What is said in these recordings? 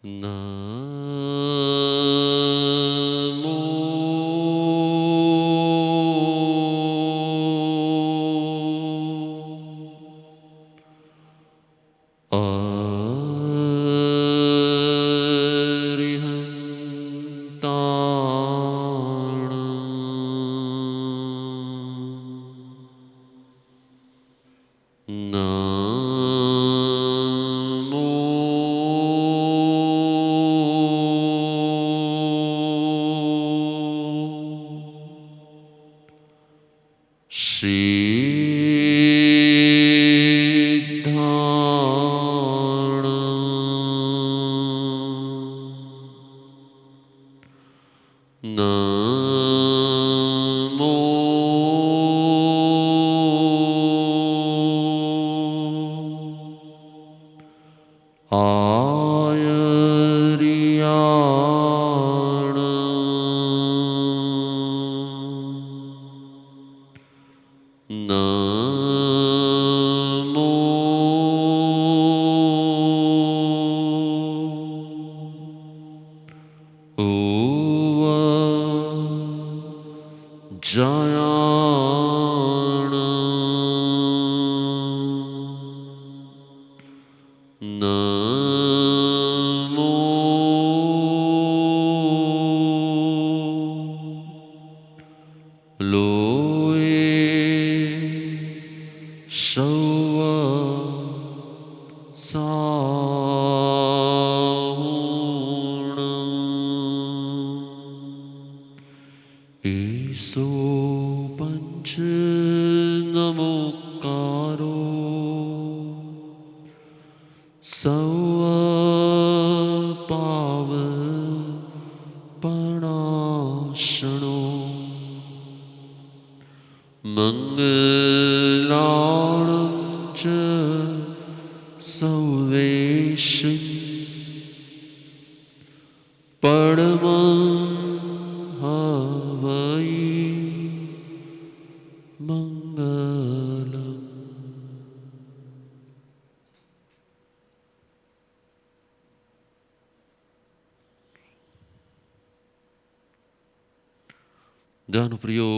नमो अरिहन्ताण नमो आयर्याण नमो जयाण नमो लोये शव साहुण ईसो पंच नमोकारो सव पाव पणाशणो मंगलाणं च सवेशिं परमं हवै मंगलम्। ध्यान प्रियो,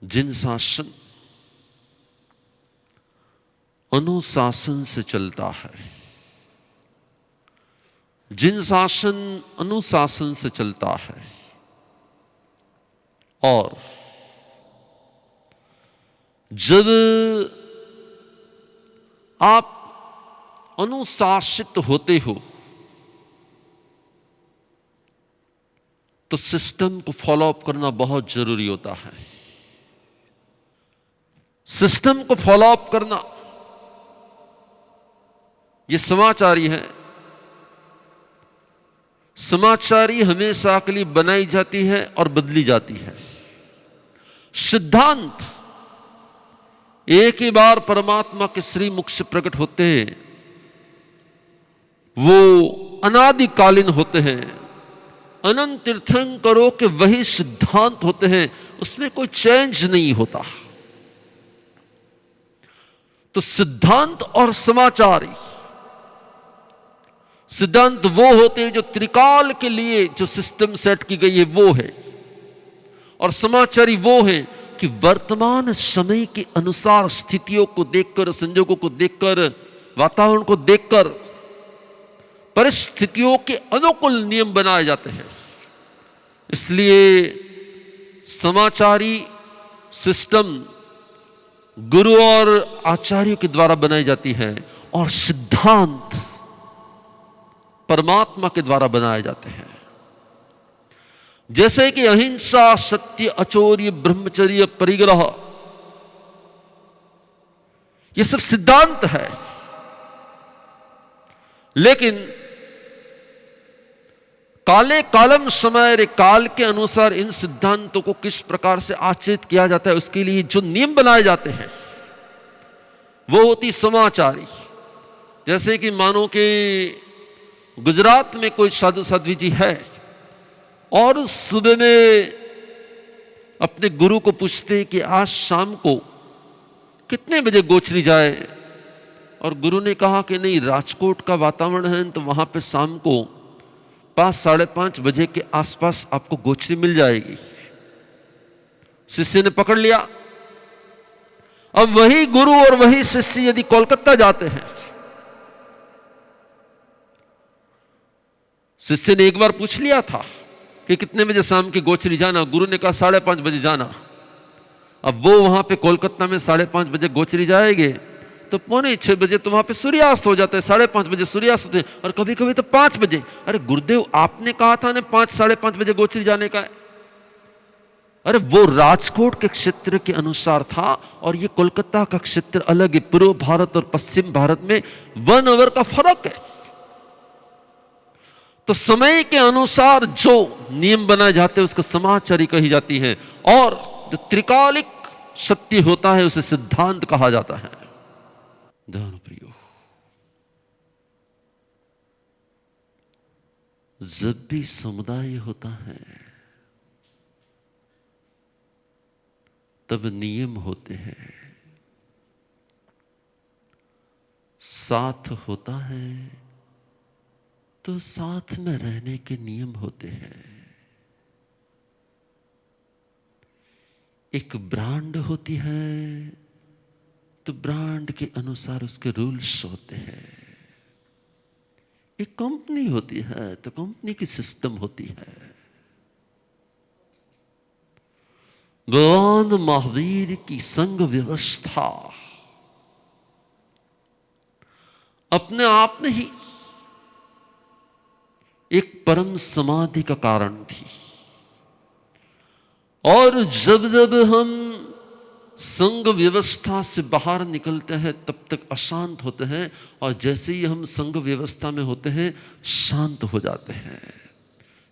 जिन शासन अनुशासन से चलता है, जिन शासन अनुशासन से चलता है और जब आप अनुशासित होते हो तो सिस्टम को फॉलो अप करना बहुत जरूरी होता है। सिस्टम को फॉलो अप करना, ये समाचारी है। समाचारी हमेशा के लिए बनाई जाती है और बदली जाती है। सिद्धांत एक ही बार परमात्मा के श्रीमुख से प्रकट होते हैं, वो अनादिकालीन होते हैं। अनंत तीर्थंकरों के वही सिद्धांत होते हैं, उसमें कोई चेंज नहीं होता। तो सिद्धांत और समाचारी, सिद्धांत वो होते हैं जो त्रिकाल के लिए जो सिस्टम सेट की गई है वो है, और समाचारी वो है कि वर्तमान समय के अनुसार स्थितियों को देखकर, संजोगों को देखकर, वातावरण को देखकर परिस्थितियों के अनुकूल नियम बनाए जाते हैं। इसलिए समाचारी सिस्टम गुरु और आचार्यों के द्वारा बनाई जाती है, और सिद्धांत परमात्मा के द्वारा बनाए जाते हैं। जैसे कि अहिंसा, सत्य, अचौर्य, ब्रह्मचर्य, परिग्रह, ये सब सिद्धांत है। लेकिन काले कालम समय रे काल के अनुसार इन सिद्धांतों को किस प्रकार से आचरित किया जाता है, उसके लिए जो नियम बनाए जाते हैं वो होती समाचारी। जैसे कि मानो कि गुजरात में कोई साधु साध्वी जी है और सुबह में अपने गुरु को पूछते हैं कि आज शाम को कितने बजे गोचरी जाए, और गुरु ने कहा कि नहीं, राजकोट का वातावरण है तो वहां पे शाम को 5, 5:30 बजे के आसपास आपको गोचरी मिल जाएगी। शिष्य ने पकड़ लिया। अब वही गुरु और वही शिष्य यदि कोलकाता जाते हैं, शिष्य ने एक बार पूछ लिया था कि कितने बजे शाम की गोचरी जाना, गुरु ने कहा 5:30 बजे जाना। अब वो वहां पे कोलकाता में 5:30 बजे गोचरी जाएंगे तो 5:45 बजे तो वहां पे सूर्यास्त हो जाता है, 5:30 बजे सूर्यास्त होते हैं, और कभी कभी तो 5 बजे। अरे गुरुदेव, आपने कहा था ना 5, 5:30 बजे गोचरी जाने का है। अरे वो राजकोट के क्षेत्र के अनुसार था और ये कोलकाता का क्षेत्र अलग है। पूर्व भारत और पश्चिम भारत में 1 आवर का फर्क है। तो समय के अनुसार जो नियम बनाए जाते हैं उसको समाचारी कही जाती है, और जो त्रिकालिक सत्य होता है उसे सिद्धांत कहा जाता है। ध्यान प्रियो, जब भी समुदाय होता है तब नियम होते हैं, साथ होता है तो साथ में रहने के नियम होते हैं। एक ब्रांड होती है तो ब्रांड के अनुसार उसके रूल्स होते हैं। एक कंपनी होती है तो कंपनी की सिस्टम होती है। भगवान महावीर की संघ व्यवस्था अपने आप में ही एक परम समाधि का कारण थी, और जब जब हम संघ व्यवस्था से बाहर निकलते हैं तब तक अशांत होते हैं, और जैसे ही हम संघ व्यवस्था में होते हैं शांत हो जाते हैं।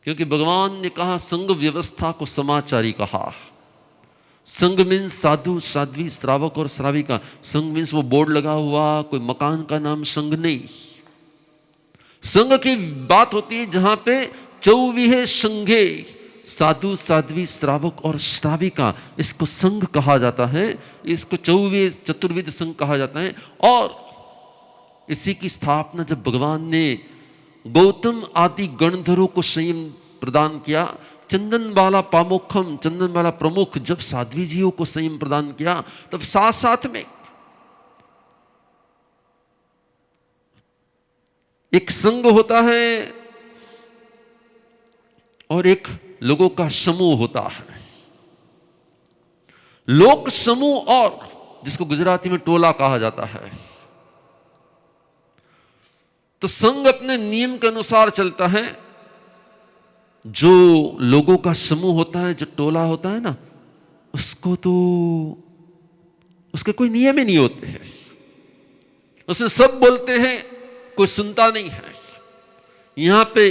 क्योंकि भगवान ने कहा, संघ व्यवस्था को समाचारी कहा। संघ मीन्स साधु, साध्वी, श्रावक और श्राविका। संघ मीन्स वो बोर्ड लगा हुआ कोई मकान का नाम संघ नहीं। संघ की बात होती है जहां पे 24 संघे, साधु, साध्वी, श्रावक और श्राविका, इसको संघ कहा जाता है। इसको 24 चतुर्विध संघ कहा जाता है। और इसी की स्थापना जब भगवान ने गौतम आदि गणधरों को संयम प्रदान किया, चंदन वाला पामोखम, चंदन वाला प्रमुख, जब साध्वी जियों को संयम प्रदान किया, तब साथ साथ में एक संघ होता है और एक लोगों का समूह होता है। लोक समूह, और जिसको गुजराती में टोला कहा जाता है। तो संघ अपने नियम के अनुसार चलता है। जो लोगों का समूह होता है, जो टोला होता है ना, उसको तो उसके कोई नियम ही नहीं होते हैं। उसमें सब बोलते हैं, कोई सुनता नहीं है। यहां पे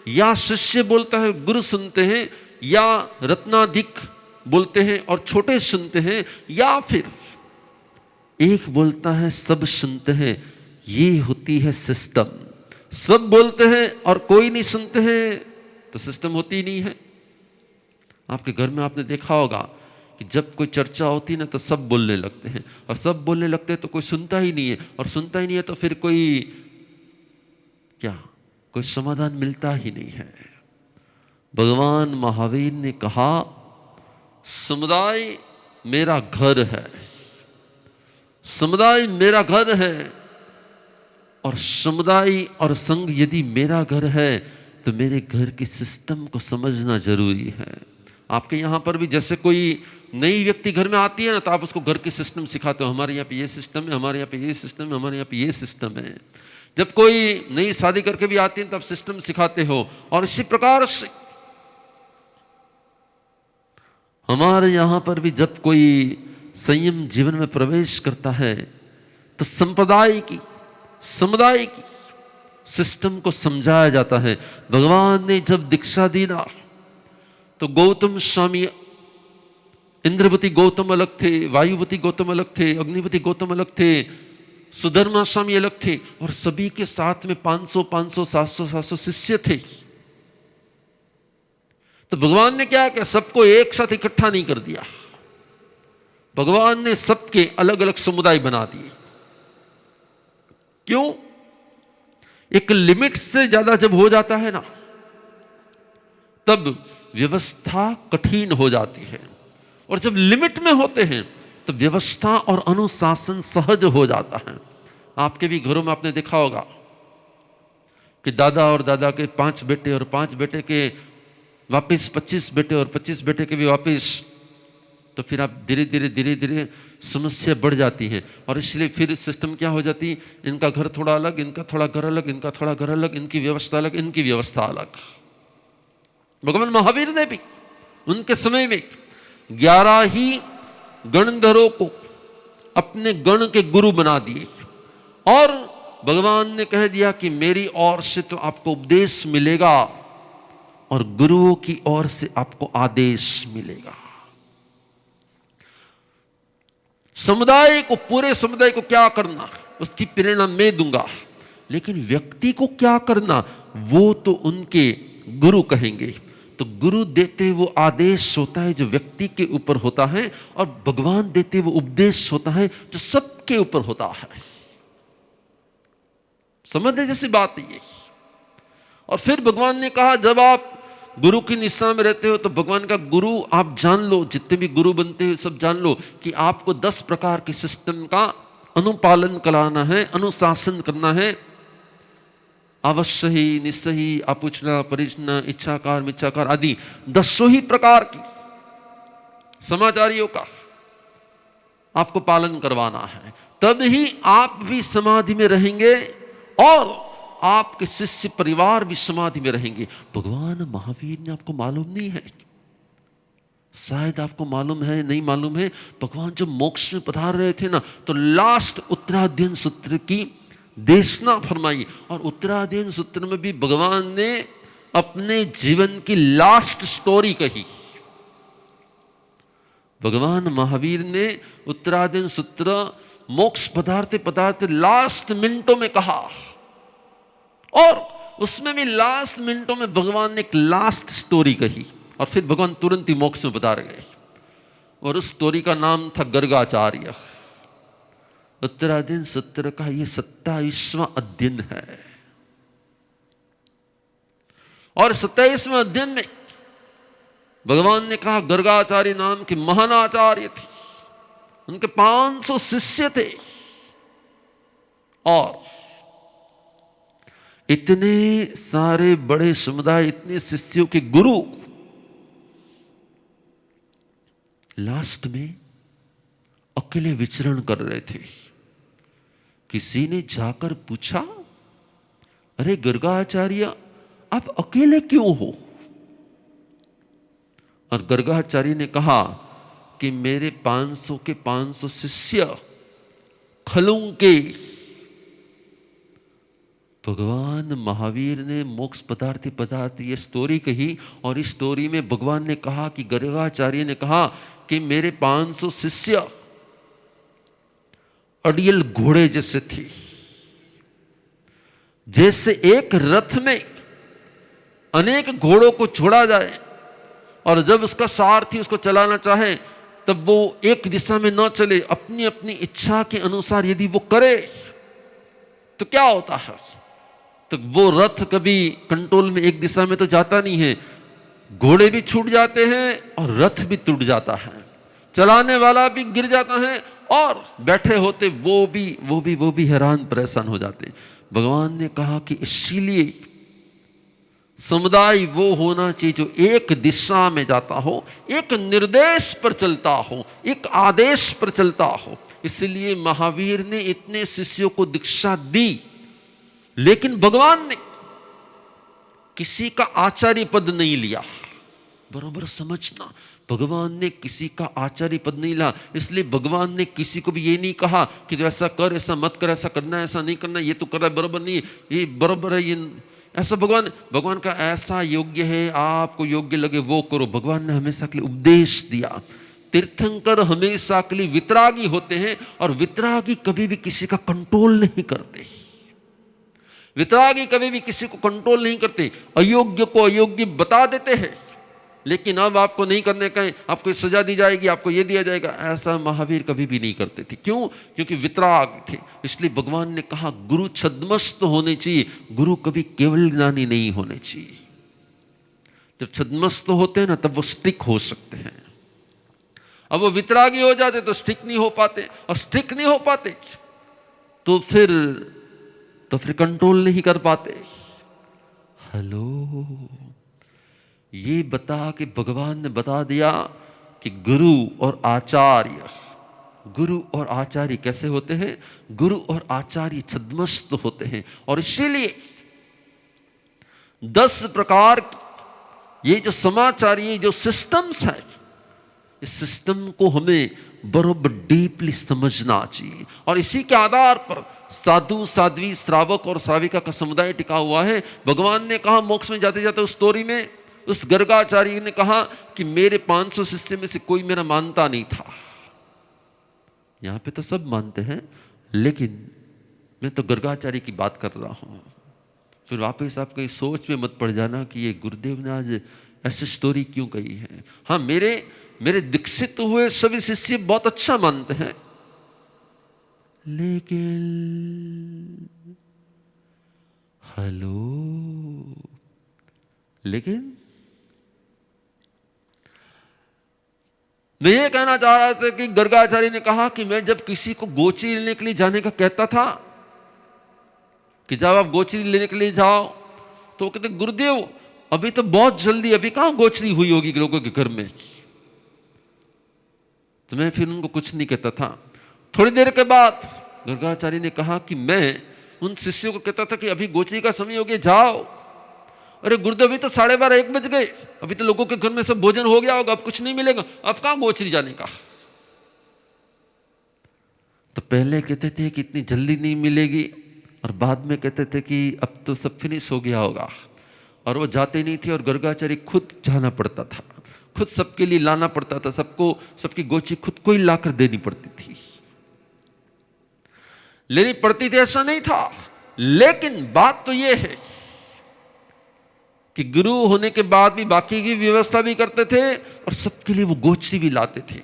या शिष्य बोलता है, गुरु सुनते हैं, या रत्नाधिक बोलते हैं और छोटे सुनते हैं, या फिर एक बोलता है सब सुनते हैं। ये होती है सिस्टम। सब बोलते हैं और कोई नहीं सुनते हैं तो सिस्टम होती ही नहीं है। आपके घर में आपने देखा होगा कि जब कोई चर्चा होती है ना तो सब बोलने लगते हैं, और सब बोलने लगते हैं तो कोई सुनता ही नहीं है, और सुनता ही नहीं है तो फिर कोई समाधान मिलता ही नहीं है। भगवान महावीर ने कहा, समुदाय मेरा घर है, समुदाय मेरा घर है, और समुदाय और संघ यदि मेरा घर है तो मेरे घर की सिस्टम को समझना जरूरी है। आपके यहाँ पर भी जैसे कोई नई व्यक्ति घर में आती है ना, तो आप उसको घर की सिस्टम सिखाते हो। हमारे यहाँ पे ये सिस्टम है, हमारे यहाँ पे ये सिस्टम है, हमारे यहाँ पे ये सिस्टम है। जब कोई नई शादी करके भी आती है तब सिस्टम सिखाते हो। और इसी प्रकार से हमारे यहाँ पर भी जब कोई संयम जीवन में प्रवेश करता है तो समुदाय की सिस्टम को समझाया जाता है। भगवान ने जब दीक्षा दी ना, तो गौतम स्वामी, इंद्रवती गौतम अलग थे, वायुवती गौतम अलग थे, अग्निवती गौतम अलग थे, सुधर्मा स्वामी अलग थे, और सभी के साथ में 500 700 शिष्य थे। तो भगवान ने क्या किया, सबको एक साथ इकट्ठा नहीं कर दिया। भगवान ने सबके अलग अलग समुदाय बना दिए। क्यों? एक लिमिट से ज्यादा जब हो जाता है ना, तब व्यवस्था कठिन हो जाती है, और जब लिमिट में होते हैं तो व्यवस्था और अनुशासन सहज हो जाता है। आपके भी घरों में आपने देखा होगा कि दादा और दादा के 5 बेटे और 5 बेटे के वापिस 25 बेटे और 25 बेटे के भी वापिस, तो फिर आप धीरे धीरे समस्या बढ़ जाती है, और इसलिए फिर सिस्टम क्या हो जाती है, इनका घर थोड़ा अलग, इनका थोड़ा घर अलग, इनका थोड़ा घर अलग, इनकी व्यवस्था अलग, इनकी व्यवस्था अलग। भगवान महावीर ने भी उनके समय में 11 ही गणधरों को अपने गण के गुरु बना दिए, और भगवान ने कह दिया कि मेरी ओर से तो आपको उपदेश मिलेगा और गुरुओं की ओर से आपको आदेश मिलेगा। समुदाय को, पूरे समुदाय को क्या करना उसकी प्रेरणा मैं दूंगा, लेकिन व्यक्ति को क्या करना वो तो उनके गुरु कहेंगे। तो गुरु देते वो आदेश होता है जो व्यक्ति के ऊपर होता है, और भगवान देते वो उपदेश होता है जो सबके ऊपर होता है। समझे जैसी बात ये। और फिर भगवान ने कहा, जब आप गुरु की निष्ठा में रहते हो तो भगवान का गुरु आप जान लो, जितने भी गुरु बनते हैं सब जान लो कि आपको 10 प्रकार के सिस्टम का अनुपालन कराना है, अनुशासन करना है। अवश्य ही, निश्चय ही, अपूछना, परिचना, इच्छाकार, मिच्छाकार आदि 10 ही प्रकार की समाचारियों का आपको पालन करवाना है। तब ही आप भी समाधि में रहेंगे और आपके शिष्य परिवार भी समाधि में रहेंगे। भगवान महावीर ने, आपको मालूम नहीं है, शायद आपको मालूम है, नहीं मालूम है, भगवान जब मोक्ष में पधार रहे थे ना, तो लास्ट उत्तराध्ययन सूत्र की देशना फरमाई, और उत्तराध्ययन सूत्र में भी भगवान ने अपने जीवन की लास्ट स्टोरी कही। भगवान महावीर ने उत्तराध्ययन सूत्र मोक्ष पदार्थ पदार्थ लास्ट मिनटों में कहा, और उसमें भी लास्ट मिनटों में भगवान ने एक लास्ट स्टोरी कही, और फिर भगवान तुरंत ही मोक्ष में पधार गए, और उस स्टोरी का नाम था गर्गाचार्य। उत्तराध्ययन सूत्र का ये 27वां अध्ययन है, और 27वें अध्ययन में भगवान ने कहा गर्गाचार्य नाम के महान आचार्य थे, उनके 500 शिष्य थे, और इतने सारे बड़े समुदाय, इतने शिष्यों के गुरु लास्ट में अकेले विचरण कर रहे थे। किसी ने जाकर पूछा, अरे गर्गाचार्य आप अकेले क्यों हो? और गर्गाचार्य ने कहा कि मेरे 500 के 500 शिष्य खलूंगे। भगवान महावीर ने मोक्ष पदार्थ पदार्थ ये स्टोरी कही, और इस स्टोरी में भगवान ने कहा कि गर्गाचार्य ने कहा कि मेरे 500 शिष्य अड़ियल घोड़े जैसे थे, जैसे एक रथ में अनेक घोड़ों को छोड़ा जाए, और जब उसका सारथी उसको चलाना चाहे तब वो एक दिशा में न चले, अपनी अपनी इच्छा के अनुसार यदि वो करे तो क्या होता है, तो वो रथ कभी कंट्रोल में एक दिशा में तो जाता नहीं है, घोड़े भी छूट जाते हैं और रथ भी टूट जाता है, चलाने वाला भी गिर जाता है, और बैठे होते वो भी हैरान परेशान हो जाते। भगवान ने कहा कि इसीलिए समुदाय वो होना चाहिए जो एक दिशा में जाता हो, एक निर्देश पर चलता हो, एक आदेश पर चलता हो। इसलिए महावीर ने इतने शिष्यों को दीक्षा दी, लेकिन भगवान ने किसी का आचार्य पद नहीं लिया। बराबर समझना, भगवान ने किसी का आचार्य पद नहीं लिया। इसलिए भगवान ने किसी को भी ये नहीं कहा कि तो ऐसा कर, ऐसा मत कर, ऐसा करना है, ऐसा नहीं करना, ये तो कर रहा है बराबर नहीं, ये बराबर है, ये ऐसा। भगवान का ऐसा योग्य है, आपको योग्य लगे वो करो। भगवान ने हमेशा के लिए उपदेश दिया। तीर्थंकर हमेशा के लिए वितरागी होते हैं, और वितरागी कभी भी किसी का कंट्रोल नहीं करते। वितरागी कभी भी किसी को कंट्रोल नहीं करते, अयोग्य को अयोग्य बता देते हैं, लेकिन अब आपको नहीं करने का है, आपको सजा दी जाएगी, आपको ये दिया जाएगा। ऐसा महावीर कभी भी नहीं करते थे। क्यों? क्योंकि वितराग थे। इसलिए भगवान ने कहा गुरु छद्मस्त होने चाहिए, गुरु कभी केवल ज्ञानी नहीं होने चाहिए। जब छद्मस्त होते हैं ना तब वो स्टिक हो सकते हैं। अब वो वितरागी हो जाते तो स्टिक नहीं हो पाते, और स्टिक नहीं हो पाते तो फिर कंट्रोल नहीं कर पाते। हेलो, ये बता कि भगवान ने बता दिया कि गुरु और आचार्य कैसे होते हैं? गुरु और आचार्य छद्मस्त होते हैं। और इसीलिए 10 प्रकार ये जो समाचार, ये जो सिस्टम्स है, इस सिस्टम को हमें बरोबर डीपली समझना चाहिए। और इसी के आधार पर साधु, साध्वी, श्रावक और श्राविका का समुदाय टिका हुआ है। भगवान ने कहा मोक्ष में जाते जाते उस स्टोरी में, उस गर्गाचार्य ने कहा कि मेरे 500 शिष्य में से कोई मेरा मानता नहीं था। यहां पे तो सब मानते हैं, लेकिन मैं तो गर्गाचार्य की बात कर रहा हूं। फिर वापस आप कहीं सोच में मत पड़ जाना कि ये गुरुदेव ने आज ऐसी स्टोरी क्यों कही है। हाँ, मेरे दीक्षित हुए सभी शिष्य बहुत अच्छा मानते हैं, लेकिन मैं ये कहना चाह रहा था कि गर्गाचार्य ने कहा कि मैं जब किसी को गोचरी लेने के लिए जाने का कहता था कि जब आप गोचरी लेने के लिए जाओ, तो कहते गुरुदेव अभी तो बहुत जल्दी, अभी कहां गोचरी हुई होगी लोगों के घर में। तो मैं फिर उनको कुछ नहीं कहता था। थोड़ी देर के बाद गर्गाचार्य ने कहा कि मैं उन शिष्यों को कहता था कि अभी गोचरी का समय हो गया, जाओ। अरे गुरुदेव अभी तो 12:30 1 बज गए, अभी तो लोगों के घर में सब भोजन हो गया होगा, अब कुछ नहीं मिलेगा, अब कहां गोचरी जाने का। तो पहले कहते थे कि इतनी जल्दी नहीं मिलेगी, और बाद में कहते थे कि अब तो सब फिनिश हो गया होगा, और वो जाते नहीं थे। और गर्गाचार्य खुद जाना पड़ता था, खुद सबके लिए लाना पड़ता था, सबकी गोची खुद को ही लाकर देनी पड़ती थी, लेनी पड़ती थी, ऐसा नहीं था। लेकिन बात तो यह है कि गुरु होने के बाद भी बाकी की व्यवस्था भी करते थे, और सबके लिए वो गोची भी लाते थे।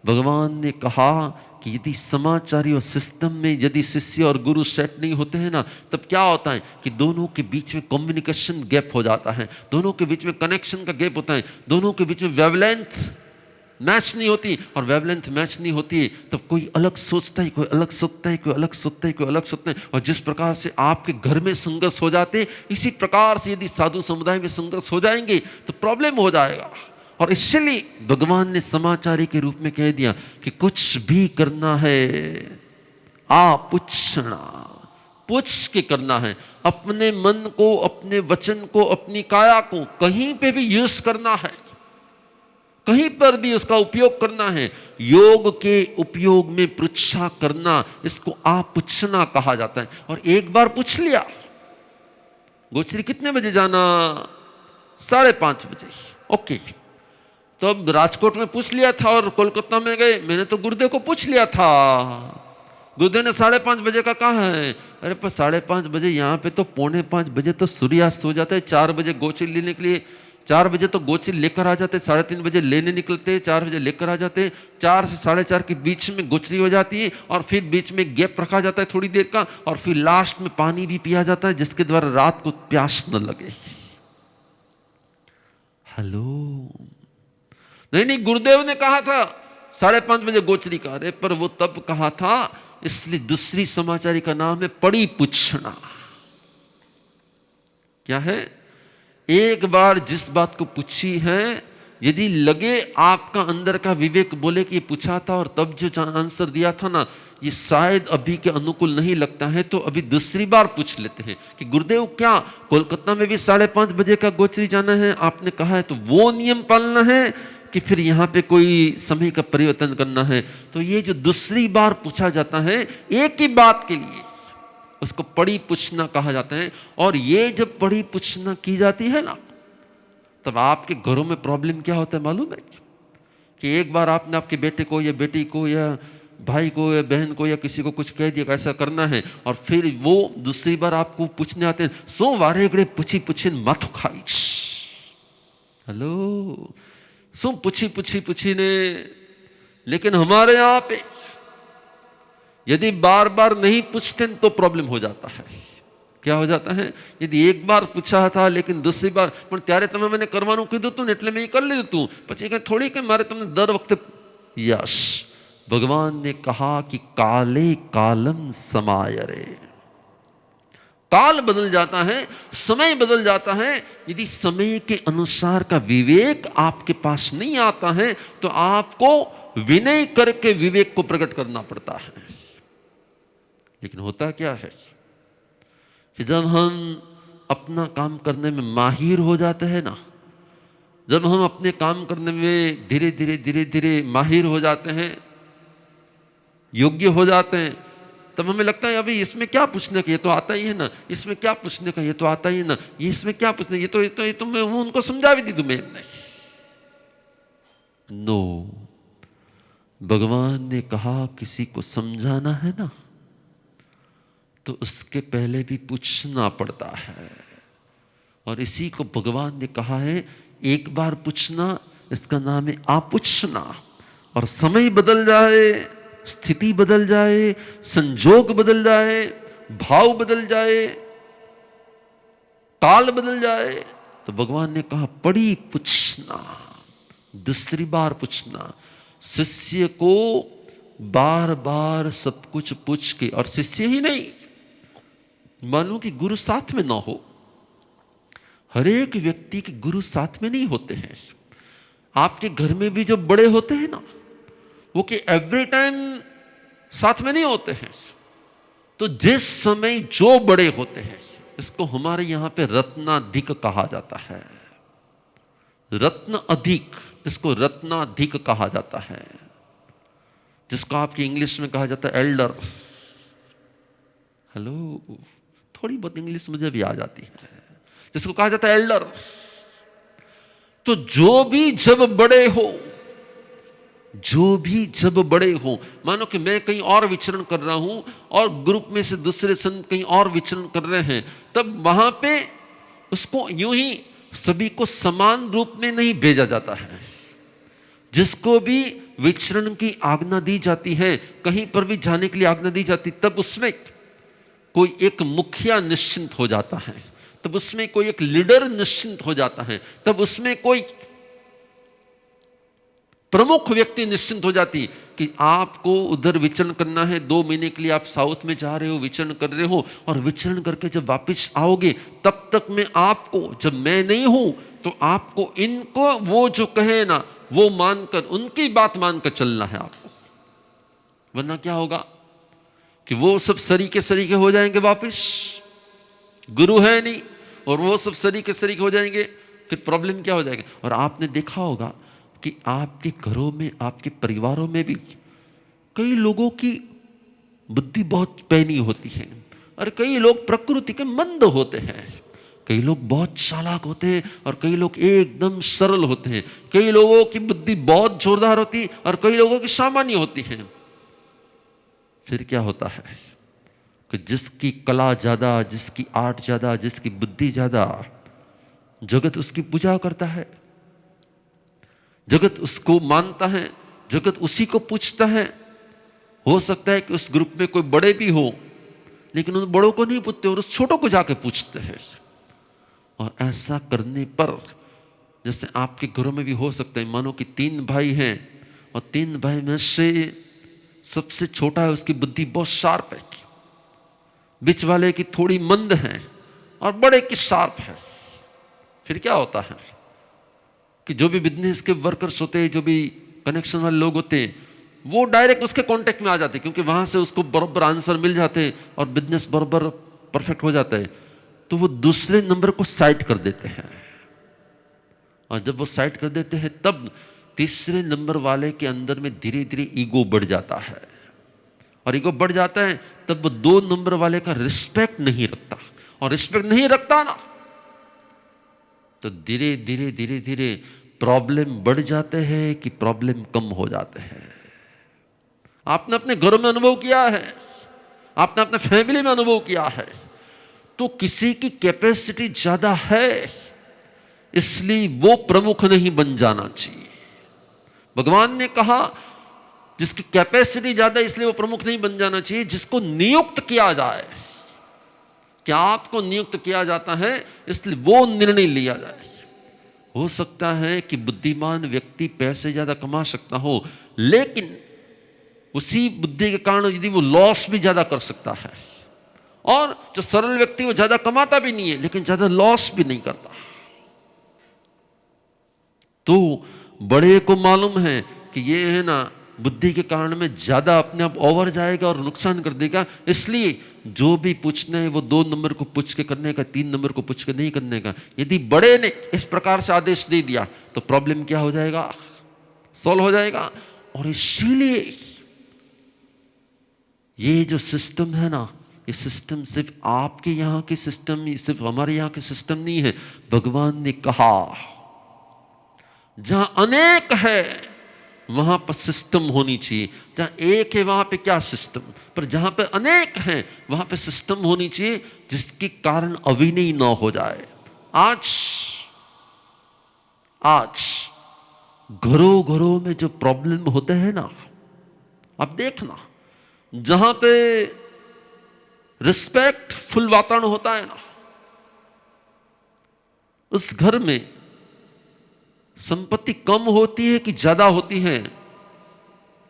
भगवान ने कहा कि यदि समाचारी और सिस्टम में यदि शिष्य और गुरु सेट नहीं होते हैं ना, तब क्या होता है कि दोनों के बीच में कम्युनिकेशन गैप हो जाता है, दोनों के बीच में कनेक्शन का गैप होता है, दोनों के बीच में वेवलेंथ मैच नहीं होती। और वेवलेंथ मैच नहीं होती तब कोई अलग सोचता है, कोई अलग सोचता है, कोई अलग सोचता है, कोई अलग सोचता है। और जिस प्रकार से आपके घर में संघर्ष हो जाते हैं, इसी प्रकार से यदि साधु समुदाय में संघर्ष हो जाएंगे तो प्रॉब्लम हो जाएगा। और इसलिए भगवान ने समाचारी के रूप में कह दिया कि कुछ भी करना है आप पूछ के करना है। अपने मन को, अपने वचन को, अपनी काया को कहीं पे भी यूज करना है, कहीं पर भी उसका उपयोग करना है। योग के उपयोग में पृच्छा करना, इसको आप पूछना कहा जाता है। और एक बार पूछ लिया, गोचरी कितने बजे जाना? 5:30 बजे। ओके, तो अब राजकोट में पूछ लिया था और कोलकाता में गए, मैंने तो गुरुदेव को पूछ लिया था, गुरुदेव ने 5:30 बजे का कहा है। अरे पर 5:30 बजे यहाँ पे तो 4:45 बजे तो सूर्यास्त हो जाता है। 4 बजे गोचरी लेने के लिए, 4 बजे तो गोचरी लेकर आ जाते, 3:30 बजे लेने निकलते, 4 बजे लेकर आ जाते, 4 से 4:30 के बीच में गोचरी हो जाती है, और फिर बीच में गैप रखा जाता है थोड़ी देर का, और फिर लास्ट में पानी भी पिया जाता है जिसके द्वारा रात को प्यास न लगे। हेलो, नहीं, गुरुदेव ने कहा था 5:30 बजे गोचरी का। अरे पर वो तब कहा था, इसलिए दूसरी समाचारी का नाम है पड़ी पूछना। क्या है? एक बार जिस बात को पूछी है, यदि लगे आपका अंदर का विवेक बोले कि ये पूछा था और तब जो आंसर दिया था ना, ये शायद अभी के अनुकूल नहीं लगता है, तो अभी दूसरी बार पूछ लेते हैं कि गुरुदेव क्या कोलकाता में भी 5:30 बजे का गोचरी जाना है? आपने कहा है, तो वो नियम पालना है कि फिर यहाँ पे कोई समय का परिवर्तन करना है? तो ये जो दूसरी बार पूछा जाता है एक ही बात के लिए, उसको पड़ी पूछना कहा जाता है। और ये जब पड़ी पूछना की जाती है ना, तब आपके घरों में प्रॉब्लम क्या होता है मालूम है? कि एक बार आपने आपके बेटे को या बेटी को या भाई को या बहन को या किसी को कुछ कह दिया ऐसा करना है, और फिर वो दूसरी बार आपको पूछने आते हैं, सो वारे गड़े पूछी मत खाई। हेलो, શું પૂછી ने, लेकिन हमारे यहां पे यदि बार बार नहीं पूछते तो प्रॉब्लम हो जाता है। क्या हो जाता है? यदि एक बार पूछा था लेकिन दूसरी बार પણ ત્યારે તમે મને કરવાનું કીધું હતું ને એટલે મેં कर લીધું હતું, પછી કઈ થોડી કે મારે તમને દર વખતે। यश, भगवान ने कहा कि काले कालम समाय रे, काल बदल जाता है, समय बदल जाता है। यदि समय के अनुसार का विवेक आपके पास नहीं आता है तो आपको विनय करके विवेक को प्रकट करना पड़ता है। लेकिन होता क्या है कि जब हम अपना काम करने में माहिर हो जाते हैं ना, जब हम अपने काम करने में धीरे धीरे माहिर हो जाते हैं, योग्य हो जाते हैं, तब हमें लगता है अभी इसमें क्या पूछने का, ये तो आता ही है ना, इसमें क्या पूछने का, ये तो आता ही है ना, ये इसमें क्या पूछने, ये तो मैं उनको समझा भी दी तुम्हें। नो, भगवान ने कहा किसी को समझाना है ना तो उसके पहले भी पूछना पड़ता है। और इसी को भगवान ने कहा है, एक बार पूछना, इसका नाम है आपूछना। और समय बदल जाए, स्थिति बदल जाए, संजोग बदल जाए, भाव बदल जाए, काल बदल जाए, तो भगवान ने कहा पड़ी पूछना, दूसरी बार पूछना। शिष्य को बार बार सब कुछ पूछ के, और शिष्य ही नहीं, मानो कि गुरु साथ में ना हो। हर एक व्यक्ति के गुरु साथ में नहीं होते हैं। आपके घर में भी जो बड़े होते हैं ना, वो कि एवरी टाइम साथ में नहीं होते हैं। तो जिस समय जो बड़े होते हैं, इसको हमारे यहां पे रत्नाधिक कहा जाता है। रत्न अधिक, इसको रत्नाधिक कहा जाता है, जिसको आपकी इंग्लिश में कहा जाता है एल्डर। हेलो, थोड़ी बहुत इंग्लिश मुझे भी आ जाती है, जिसको कहा जाता है एल्डर। तो जो भी जब बड़े हो, जो भी जब बड़े हो, मानो कि मैं कहीं और विचरण कर रहा हूं और ग्रुप में से दूसरे संत कहीं और विचरण कर रहे हैं, तब वहां पे उसको यूं ही सभी को समान रूप में नहीं भेजा जाता है। जिसको भी विचरण की आज्ञा दी जाती है, कहीं पर भी जाने के लिए आज्ञा दी जाती, तब उसमें कोई एक मुखिया निश्चिंत हो जाता है, तब उसमें कोई एक लीडर निश्चिंत हो जाता है, तब उसमें कोई प्रमुख व्यक्ति निश्चिंत हो जाती कि आपको उधर विचरण करना है। 2 महीने के लिए आप साउथ में जा रहे हो, विचरण कर रहे हो, और विचरण करके जब वापस आओगे तब तक मैं आपको, जब मैं नहीं हूं तो आपको इनको वो जो कहे ना वो मानकर, उनकी बात मानकर चलना है आपको। वरना क्या होगा कि वो सब सरीके हो जाएंगे, वापस गुरु है नहीं, और वो सब सरीके हो जाएंगे, फिर प्रॉब्लम क्या हो जाएगी। और आपने देखा होगा कि आपके घरों में, आपके परिवारों में भी कई लोगों की बुद्धि बहुत पैनी होती है, और कई लोग प्रकृति के मंद होते हैं, कई लोग बहुत चालाक होते हैं और कई लोग एकदम सरल होते हैं, कई लोगों की बुद्धि बहुत जोरदार होती है और कई लोगों की सामान्य होती है। फिर क्या होता है कि जिसकी कला ज्यादा, जिसकी आर्ट ज्यादा, जिसकी बुद्धि ज्यादा, जगत उसकी पूजा करता है, जगत उसको मानता है, जगत उसी को पूछता है। हो सकता है कि उस ग्रुप में कोई बड़े भी हो, लेकिन उन बड़ों को नहीं पूछते और उस छोटों को जाके पूछते हैं। और ऐसा करने पर, जैसे आपके घरों में भी हो सकता है, मानो कि 3 भाई हैं और 3 भाई में से सबसे छोटा है, उसकी बुद्धि बहुत शार्प है, बीच वाले की थोड़ी मंद है और बड़े की शार्प है। फिर क्या होता है कि जो भी बिजनेस के वर्कर्स होते हैं, जो भी कनेक्शन वाले लोग होते हैं, वो डायरेक्ट उसके कांटेक्ट में आ जाते हैं, क्योंकि वहां से उसको बराबर आंसर मिल जाते हैं और बिजनेस बराबर परफेक्ट हो जाता है। तो वो दूसरे नंबर को साइड कर देते हैं, और जब वो साइड कर देते हैं तब तीसरे नंबर वाले के अंदर में धीरे धीरे ईगो बढ़ जाता है, और ईगो बढ़ जाता है तब वो 2 नंबर वाले का रिस्पेक्ट नहीं रखता, और रिस्पेक्ट नहीं रखता ना तो धीरे धीरे प्रॉब्लम बढ़ जाते हैं कि प्रॉब्लम कम हो जाते हैं। आपने अपने घरों में अनुभव किया है, आपने अपने फैमिली में अनुभव किया है। तो किसी की कैपेसिटी ज्यादा है, इसलिए वो प्रमुख नहीं बन जाना चाहिए। भगवान ने कहा जिसकी कैपेसिटी ज्यादा इसलिए वो प्रमुख नहीं बन जाना चाहिए। जिसको नियुक्त किया जाए, क्या आपको नियुक्त किया जाता है इसलिए वो निर्णय लिया जाए। हो सकता है कि बुद्धिमान व्यक्ति पैसे ज्यादा कमा सकता हो, लेकिन उसी बुद्धि के कारण यदि वो लॉस भी ज्यादा कर सकता है। और जो सरल व्यक्ति वो ज्यादा कमाता भी नहीं है लेकिन ज्यादा लॉस भी नहीं करता। तो बड़े को मालूम है कि ये है ना बुद्धि के कारण में ज्यादा अपने आप ओवर जाएगा और नुकसान कर देगा, इसलिए जो भी पूछना है वो 2 नंबर को पूछ के करने का, 3 नंबर को पूछ के नहीं करने का। यदि बड़े ने इस प्रकार से आदेश दे दिया तो प्रॉब्लम क्या हो जाएगा, सॉल्व हो जाएगा। और इसीलिए ये जो सिस्टम है ना, ये सिस्टम सिर्फ आपके यहाँ के सिस्टम नहीं, सिर्फ हमारे यहाँ के सिस्टम नहीं है। भगवान ने कहा जहां अनेक है वहां पर सिस्टम होनी चाहिए। जहां एक है वहां पे क्या सिस्टम, पर जहां पे अनेक हैं वहां पे सिस्टम होनी चाहिए जिसके कारण अविनय ना हो जाए। आज घरों घरों में जो प्रॉब्लम होते हैं ना, अब देखना जहां पे रिस्पेक्टफुल वातावरण होता है ना, उस घर में संपत्ति कम होती है कि ज्यादा होती है,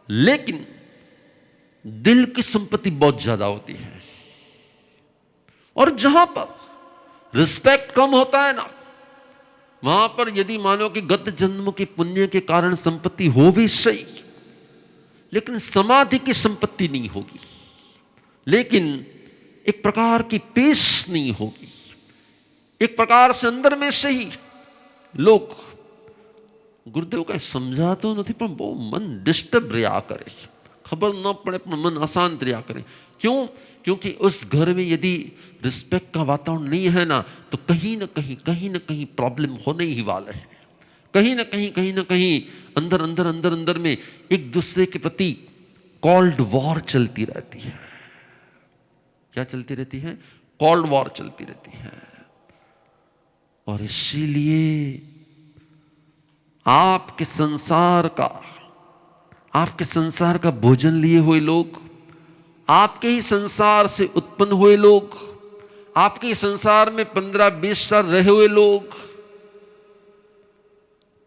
लेकिन दिल की संपत्ति बहुत ज्यादा होती है। और जहां पर रिस्पेक्ट कम होता है ना, वहां पर यदि मानो कि गत जन्म के पुण्य के कारण संपत्ति हो भी सही, लेकिन समाधि की संपत्ति नहीं होगी, लेकिन एक प्रकार की पेश नहीं होगी। एक प्रकार से अंदर में से ही लोग गुरुदेव कहीं समझा तो नहीं पर वो मन डिस्टर्ब रहा करे, खबर न पड़े पर मन अशांत रहा करे। क्यों? क्योंकि उस घर में यदि रिस्पेक्ट का वातावरण नहीं है ना, तो कहीं ना कहीं प्रॉब्लम होने ही वाले हैं। कहीं ना कहीं अंदर अंदर अंदर अंदर में एक दूसरे के प्रति कॉल्ड वॉर चलती रहती है। क्या चलती रहती है? कॉल्ड वॉर चलती रहती है। और इसीलिए आपके संसार का भोजन लिए हुए लोग, आपके ही संसार से उत्पन्न हुए लोग, आपके संसार में 15-20 साल रहे हुए लोग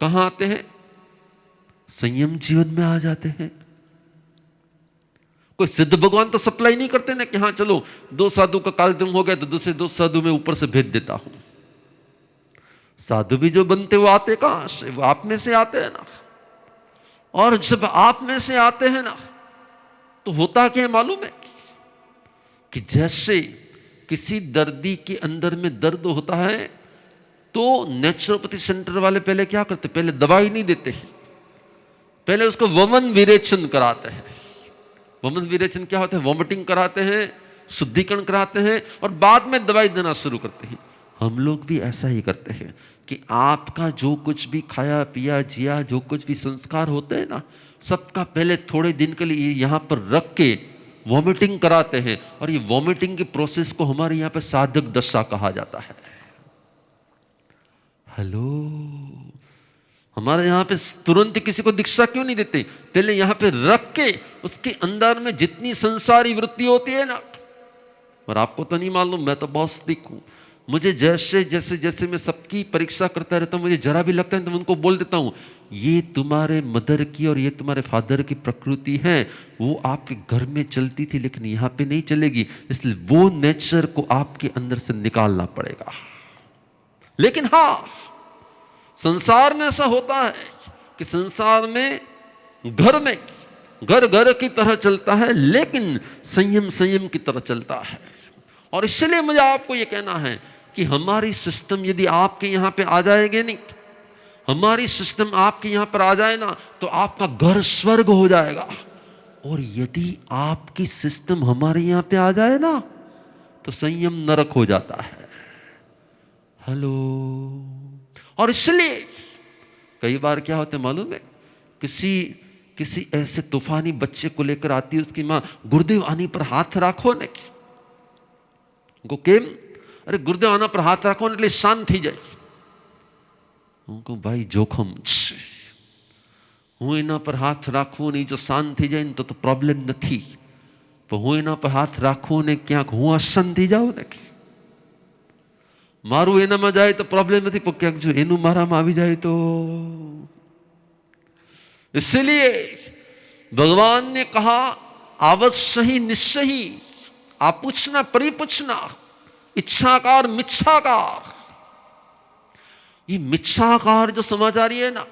कहां आते हैं? संयम जीवन में आ जाते हैं। कोई सिद्ध भगवान तो सप्लाई नहीं करते ना कि हाँ चलो 2 साधु का कार्यक्रम हो गया तो दूसरे 2 साधु में ऊपर से भेज देता हूं। साधु भी जो बनते वो आते कहां से? वो आप में से आते हैं ना। और जब आप में से आते हैं ना, तो होता क्या है मालूम है? कि जैसे किसी दर्दी के अंदर में दर्द होता है तो नेचुरोपैथी सेंटर वाले पहले क्या करते? पहले दवाई नहीं देते, पहले उसको वमन विरेचन कराते हैं। वमन विरेचन क्या होता है? वॉमिटिंग कराते हैं, शुद्धिकरण कराते हैं और बाद में दवाई देना शुरू करते हैं। हम लोग भी ऐसा ही करते हैं कि आपका जो कुछ भी खाया पिया जिया, जो कुछ भी संस्कार होते हैं ना, सबका पहले थोड़े दिन के लिए यहाँ पर रख के वॉमिटिंग कराते हैं। और ये वॉमिटिंग की प्रोसेस को हमारे यहाँ पे साधक दशा कहा जाता है। हेलो, हमारे यहाँ पे तुरंत किसी को दीक्षा क्यों नहीं देते? पहले यहाँ पे रख के उसके अंदर में जितनी संसारी वृत्ति होती है ना, और आपको तो नहीं मालूम, मैं तो बहुत सटीक हूं। मुझे जैसे जैसे जैसे मैं सबकी परीक्षा करता रहता हूं, मुझे जरा भी लगता है तो मैं उनको बोल देता हूं ये तुम्हारे मदर की और ये तुम्हारे फादर की प्रकृति है, वो आपके घर में चलती थी लेकिन यहाँ पे नहीं चलेगी, इसलिए वो नेचर को आपके अंदर से निकालना पड़ेगा। लेकिन हाँ, संसार में ऐसा होता है कि संसार में घर घर की तरह चलता है, लेकिन संयम की तरह चलता है। और इसलिए मुझे आपको यह कहना है कि हमारी सिस्टम यदि आपके यहां पे आ जाएगी नहीं, हमारी सिस्टम आपके यहां पर आ जाए ना, तो आपका घर स्वर्ग हो जाएगा। और यदि आपकी सिस्टम हमारे यहां पे आ जाए ना, तो संयम नरक हो जाता है। हेलो। और इसलिए कई बार क्या होता है मालूम है? किसी ऐसे तूफानी बच्चे को लेकर आती है उसकी मां, गुरुदेव आने पर हाथ राखो ने को केम, अरे गुरुदेव आना पर हाथ राखो ने એટલે શાંત થઈ જાય। હું ભાઈ જોખમ છે, હું એના પર હાથ રાખું ને જો શાંત થઈ જાય ને તો પ્રોબ્લેમ નથી, પણ હું એના પર હાથ રાખું ને ક્યાંક હું અશાંત થઈ જાઉં ને, મારું એનામાં જાય તો પ્રોબ્લેમ નથી, પણ ક્યાંક જો એનું મારામાં આવી જાય तो इसलिए भगवान ने कहा अवश्य ही निश्चय ही, आप पूछना परिपूछना, इच्छाकार मिच्छाकार। ये मिच्छाकार जो समाचारी है ना,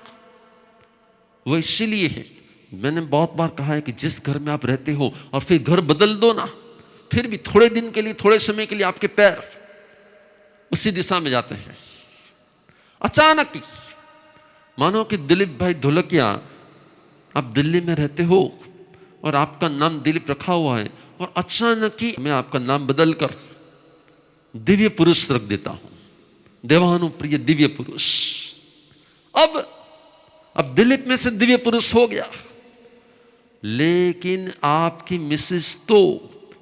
वो इसीलिए है, मैंने बहुत बार कहा है कि जिस घर में आप रहते हो और फिर घर बदल दो ना, फिर भी थोड़े दिन के लिए, थोड़े समय के लिए आपके पैर उसी दिशा में जाते हैं। अचानक ही मानो कि दिलीप भाई ढोलकिया, आप दिल्ली में रहते हो और आपका नाम दिलीप रखा हुआ है, और अचानक ही मैं आपका नाम बदल कर दिव्य पुरुष रख देता हूं, देवानुप्रिय दिव्य पुरुष। अब दिलीप में से दिव्य पुरुष हो गया, लेकिन आपकी मिसेस तो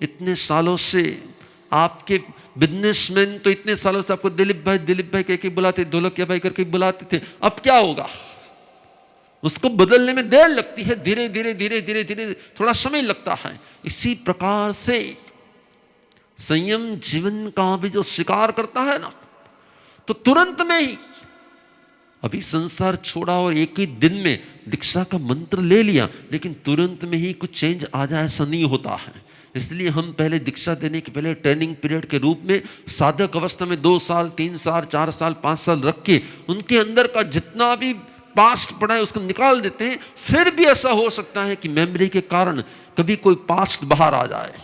इतने सालों से, आपके बिजनेसमैन तो इतने सालों से आपको दिलीप भाई कह के बुलाते, ढोलकिया भाई करके बुलाते थे। अब क्या होगा? उसको बदलने में देर लगती है, धीरे धीरे धीरे धीरे धीरे थोड़ा समय लगता है। इसी प्रकार से संयम जीवन का भी जो स्वीकार करता है ना, तो तुरंत में ही, अभी संसार छोड़ा और एक ही दिन में दीक्षा का मंत्र ले लिया, लेकिन तुरंत में ही कुछ चेंज आ जाए ऐसा नहीं होता है। इसलिए हम पहले दीक्षा देने के पहले ट्रेनिंग पीरियड के रूप में साधक अवस्था में 2 साल 3 साल 4 साल 5 साल रख के उनके अंदर का जितना भी पास्ट पड़ा है उसको निकाल देते हैं। फिर भी ऐसा हो सकता है कि मेमोरी के कारण कभी कोई पास्ट बाहर आ जाए।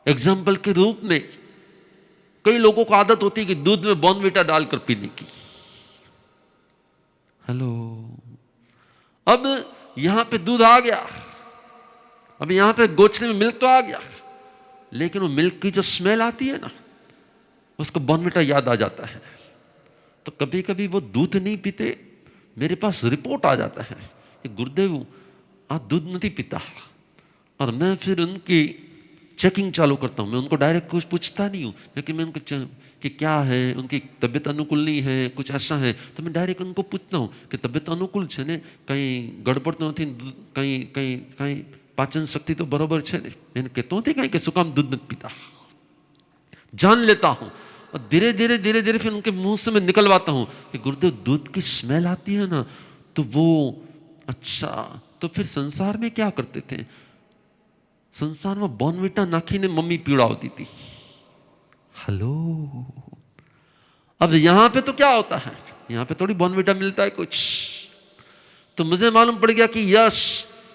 एग्जाम्पल के रूप में कई लोगों को आदत होती है कि दूध में बॉर्नविटा डालकर पीने की। हेलो, अब यहां पे दूध आ गया, अब यहां पे गोचने में मिल्क तो आ गया, लेकिन वो मिल्क की जो स्मेल आती है ना, उसको बॉर्नविटा याद आ जाता है। तो कभी कभी वो दूध नहीं पीते, मेरे पास रिपोर्ट आ जाता है कि गुरुदेव आप दूध नहीं पीता, और मैं फिर उनकी चेकिंग चालू करता हूँ। मैं उनको डायरेक्ट कुछ पूछता नहीं हूँ, लेकिन मैं उनको कि क्या है, उनकी तबीयत अनुकूल नहीं है, कुछ ऐसा है, तो मैं डायरेक्ट उनको पूछता हूँ कि तबीयत अनुकूल है ने, कहीं गड़बड़ तो नहीं, कहीं कहीं कहीं पाचन शक्ति तो बराबर है ने, मैंने कहता हूँ कहीं कि सुकाम दूध नहीं पीता, जान लेता हूँ। और धीरे धीरे धीरे धीरे फिर उनके मुंह से मैं निकलवाता हूँ कि गुरुदेव दूध की स्मेल आती है ना, तो वो अच्छा। तो फिर संसार में क्या करते थे, संसार में बॉर्नविटा नाखी ने मम्मी पीड़ा होती थी। हेलो, अब यहां पे तो क्या होता है, यहां पे थोड़ी बॉर्नविटा मिलता है कुछ। तो मुझे मालूम पड़ गया कि यस,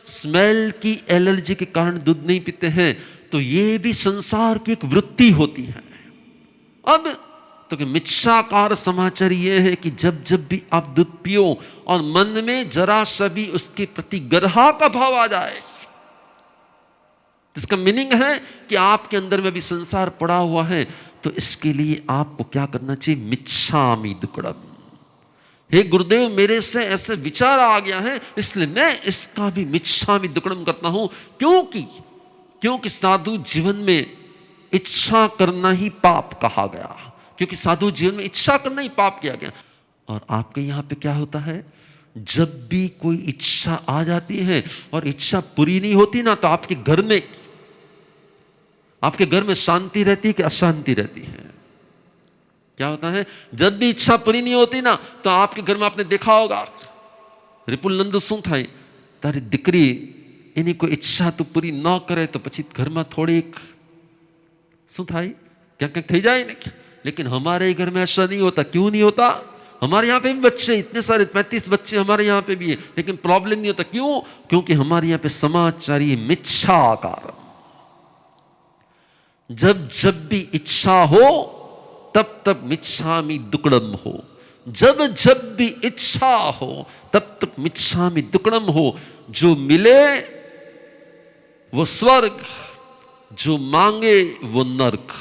स्मेल की एलर्जी के कारण दूध नहीं पीते हैं, तो ये भी संसार की एक वृत्ति होती है। अब तो कि मिच्छाकार समाचार ये है कि जब जब भी आप दूध पियो और मन में जरा सा भी उसके प्रति गर्हा का भाव आ जाए, इसका मीनिंग है कि आपके अंदर में भी संसार पड़ा हुआ है। तो इसके लिए आपको क्या करना चाहिए, मिच्छामि दुक्कडम। हे गुरुदेव, मेरे से ऐसे विचार आ गया है, इसलिए मैं इसका भी मिच्छामि दुक्कडम करता हूं। क्योंकि साधु जीवन में इच्छा करना ही पाप कहा गया, क्योंकि साधु जीवन में इच्छा करना ही पाप किया गया। और आपके यहां पे क्या होता है, जब भी कोई इच्छा आ जाती है और इच्छा पूरी नहीं होती ना, तो आपके घर में शांति रहती है कि अशांति रहती है? क्या होता है, जब भी इच्छा पूरी नहीं होती ना, तो आपके घर में आपने देखा होगा, रिपुल नंदू शू थाय, तारी दीकरी एनी कोई इच्छा तो पूरी न करे तो पछी घर में थोड़ीक शू थाय, क्या थी जाए नहीं। लेकिन हमारे घर में ऐसा नहीं होता। क्यों नहीं होता? हमारे यहाँ पे भी बच्चे इतने सारे 35 बच्चे हमारे यहाँ पे भी है, लेकिन प्रॉब्लम नहीं होता। क्यों? क्योंकि हमारे यहाँ पे समाचारी मिच्छाकार, जब जब भी इच्छा हो तब तब मिच्छामि दुक्कडम हो, जब जब भी इच्छा हो तब तक मिच्छामि दुक्कडम हो। जो मिले वो स्वर्ग, जो मांगे वो नर्क।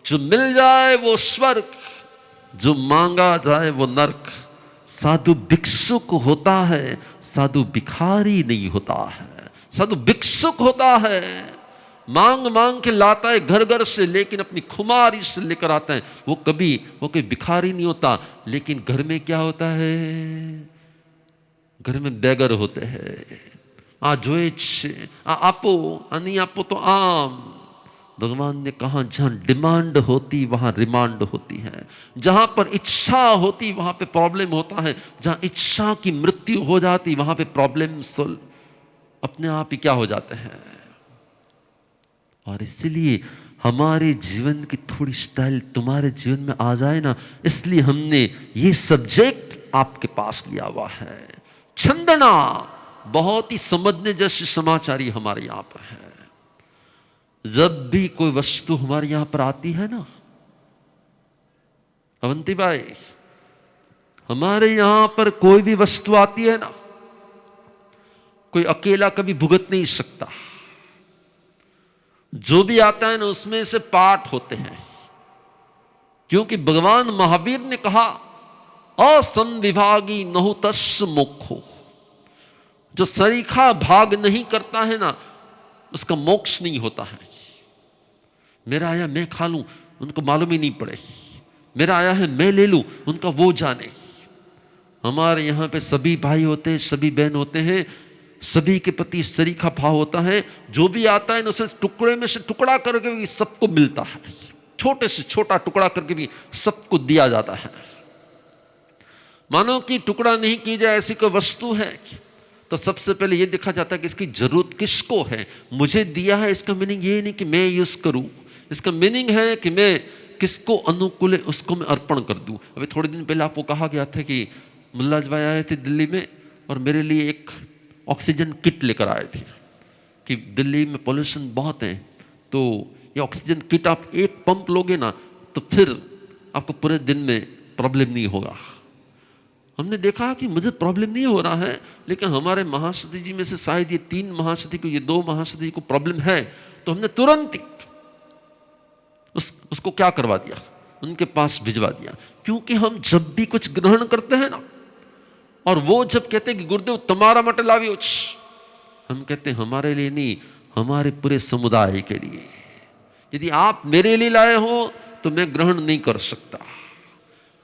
जो मिल जाए वो स्वर्ग, जो मांगा जाए वो नर्क। साधु भिक्षुक होता है, साधु भिखारी नहीं होता है। साधु भिक्षुक होता है मांग मांग के लाता है घर घर से, लेकिन अपनी खुमारी से लेकर आता है। वो कोई भिखारी नहीं होता, लेकिन घर में क्या होता है? घर में बेगर होते हैं। आपो नहीं आपो तो आम। भगवान ने कहा जहां डिमांड होती वहां रिमांड होती है, जहां पर इच्छा होती वहां पे प्रॉब्लम होता है, जहां इच्छा की मृत्यु हो जाती वहां पे प्रॉब्लम सोल्व अपने आप ही क्या हो जाते हैं। और इसलिए हमारे जीवन की थोड़ी स्टाइल तुम्हारे जीवन में आ जाए ना, इसलिए हमने ये सब्जेक्ट आपके पास लिया हुआ है। छंदना बहुत ही समझने जैसे समाचारी हमारे यहां पर है। जब भी कोई वस्तु हमारे यहां पर आती है ना अवंती भाई, हमारे यहां पर कोई भी वस्तु आती है ना, कोई अकेला कभी भुगत नहीं सकता। जो भी आता है ना उसमें से पाठ होते हैं, क्योंकि भगवान महावीर ने कहा असंविभागी नहु तस्य मोक्षो। जो सरीखा भाग नहीं करता है ना उसका मोक्ष नहीं होता है। मेरा आया मैं खा लूं उनको मालूम ही नहीं पड़े, मेरा आया है मैं ले लूं उनका वो जाने। हमारे यहां पे सभी भाई होते हैं, सभी बहन होते हैं, सभी के प्रति सरीखा भाव होता है। जो भी आता है ना उसे टुकड़े में से टुकड़ा करके भी सबको मिलता है, छोटे से छोटा टुकड़ा करके भी सबको दिया जाता है। मानो कि टुकड़ा नहीं की जाए ऐसी कोई वस्तु है तो सबसे पहले यह देखा जाता है कि इसकी जरूरत किसको है। मुझे दिया है इसका मीनिंग ये नहीं कि मैं यूज करूं, इसका मीनिंग है कि मैं किसको अनुकूल है उसको मैं अर्पण कर दूं। अभी थोड़े दिन पहले आपको कहा गया था कि मुल्लाज भाई आए थे दिल्ली में और मेरे लिए एक ऑक्सीजन किट लेकर आए थे कि दिल्ली में पोल्यूशन बहुत है, तो ये ऑक्सीजन किट आप एक पंप लोगे ना तो फिर आपको पूरे दिन में प्रॉब्लम नहीं होगा। हमने देखा कि मुझे प्रॉब्लम नहीं हो रहा है, लेकिन हमारे महासती जी में से शायद ये 3 महासती को, ये 2 महासती को प्रॉब्लम है, तो हमने तुरंत उसको क्या करवा दिया, उनके पास भिजवा दिया। क्योंकि हम जब भी कुछ ग्रहण करते हैं ना और वो जब कहते हैं कि गुरुदेव तुम्हारा मट लावियो, हम कहते हैं हमारे लिए नहीं, हमारे पूरे समुदाय के लिए। यदि आप मेरे लिए लाए हो तो मैं ग्रहण नहीं कर सकता।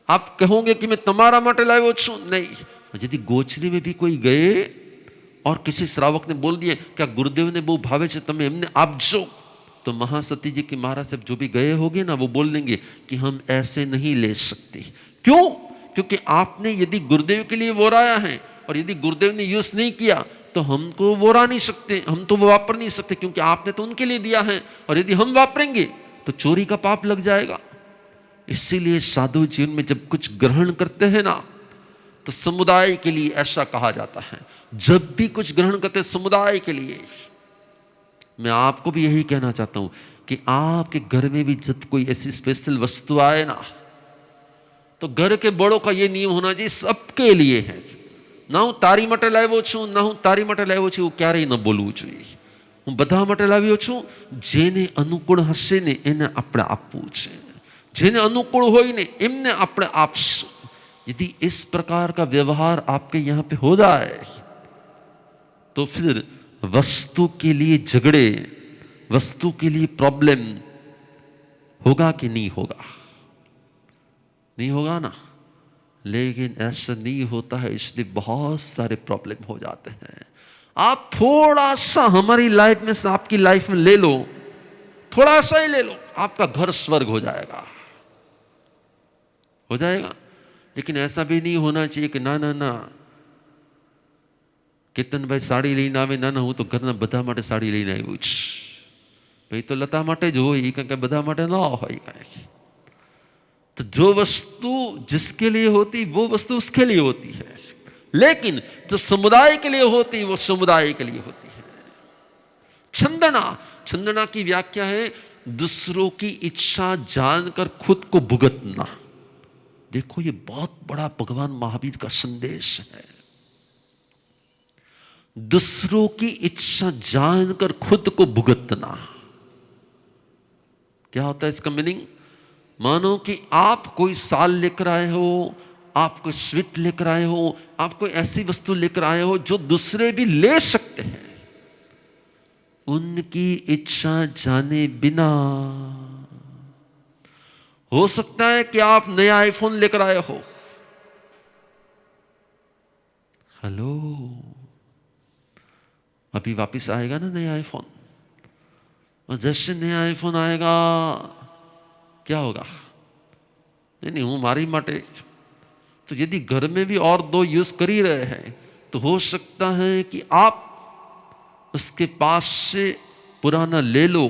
आप कहोगे कि मैं तुम्हारा मट लायो छू, नहीं। यदि गोचरी में भी कोई गए और किसी श्रावक ने बोल दिया क्या गुरुदेव ने वो भावे से तमें हमने आपजो, तो महासती जी के महाराज साहब जो भी गए होंगे ना वो बोल देंगे कि हम ऐसे नहीं ले सकते। क्यों? क्योंकि आपने यदि गुरुदेव के लिए वोराया है और यदि गुरुदेव ने यूज नहीं किया तो हमको वोरा नहीं सकते, हम तो वो वापर नहीं सकते, क्योंकि आपने तो उनके लिए दिया है। और यदि हम वापरेंगे तो चोरी का पाप लग जाएगा। इसीलिए साधु जीवन में जब कुछ ग्रहण करते हैं ना तो समुदाय के लिए ऐसा कहा जाता है। जब भी कुछ ग्रहण करते हैं समुदाय के लिए। मैं आपको भी यही कहना चाहता हूं कि आपके घर में भी जब कोई ऐसी स्पेशल वस्तु आए ना तो घर के बड़ों का यह नियम होना चाहिए सबके लिए है। ना हूं तारी मटे लाव्यो छू, ना हूं तारी मटे लाव्यो छू, क्यारेय न बोलવું જોઈએ। હું બધા માટે લાવ્યો છું, જેને અનુકૂળ હશે ને એને આપણે આપવું છે, જેને अनुकूल होई ने एमने આપણે આપશું। यदि इस प्रकार का व्यवहार आपके यहां पे हो जाए तो फिर वस्तु के लिए झगड़े, वस्तु के लिए प्रॉब्लम होगा कि नहीं होगा? नहीं होगा ना। लेकिन ऐसा नहीं होता है, इसलिए बहुत सारे प्रॉब्लम हो जाते हैं। आप थोड़ा सा हमारी लाइफ में से, आपकी लाइफ में ले लो, थोड़ा सा ही ले लो, आपका घर स्वर्ग हो जाएगा, हो जाएगा। लेकिन ऐसा भी नहीं होना चाहिए कि ना ना ना કેતન ભાઈ સાડી લઈને આવે, ના ના હું તો ઘરના બધા માટે સાડી લઈને આવ્યો છું, ભાઈ તો લતા માટે જ હોય, કારણ કે બધા માટે ના હોય કાંઈ। तो जो वस्तु जिसके लिए होती वो वस्तु उसके लिए होती है, लेकिन जो समुदाय के लिए होती वो समुदाय के लिए होती है। छंदना, छंदना की व्याख्या है दूसरों की इच्छा जानकर खुद को भुगतना। देखो ये बहुत बड़ा भगवान महावीर का संदेश है। दूसरों की इच्छा जानकर खुद को भुगतना क्या होता है? इसका मीनिंग मानो कि आप कोई साल लेकर आए हो, आप कोई स्वीट लेकर आए हो, आप कोई ऐसी वस्तु लेकर आए हो जो दूसरे भी ले सकते हैं, उनकी इच्छा जाने बिना। हो सकता है कि आप नया आईफोन लेकर आए हो। हेलो, अभी वापस आएगा ना नया आईफोन, और जैसे नया आईफोन आएगा क्या होगा? नहीं नहीं, હું મારી માટે। तो यदि घर में भी और दो यूज कर ही रहे हैं तो हो सकता है कि आप उसके पास से पुराना ले लो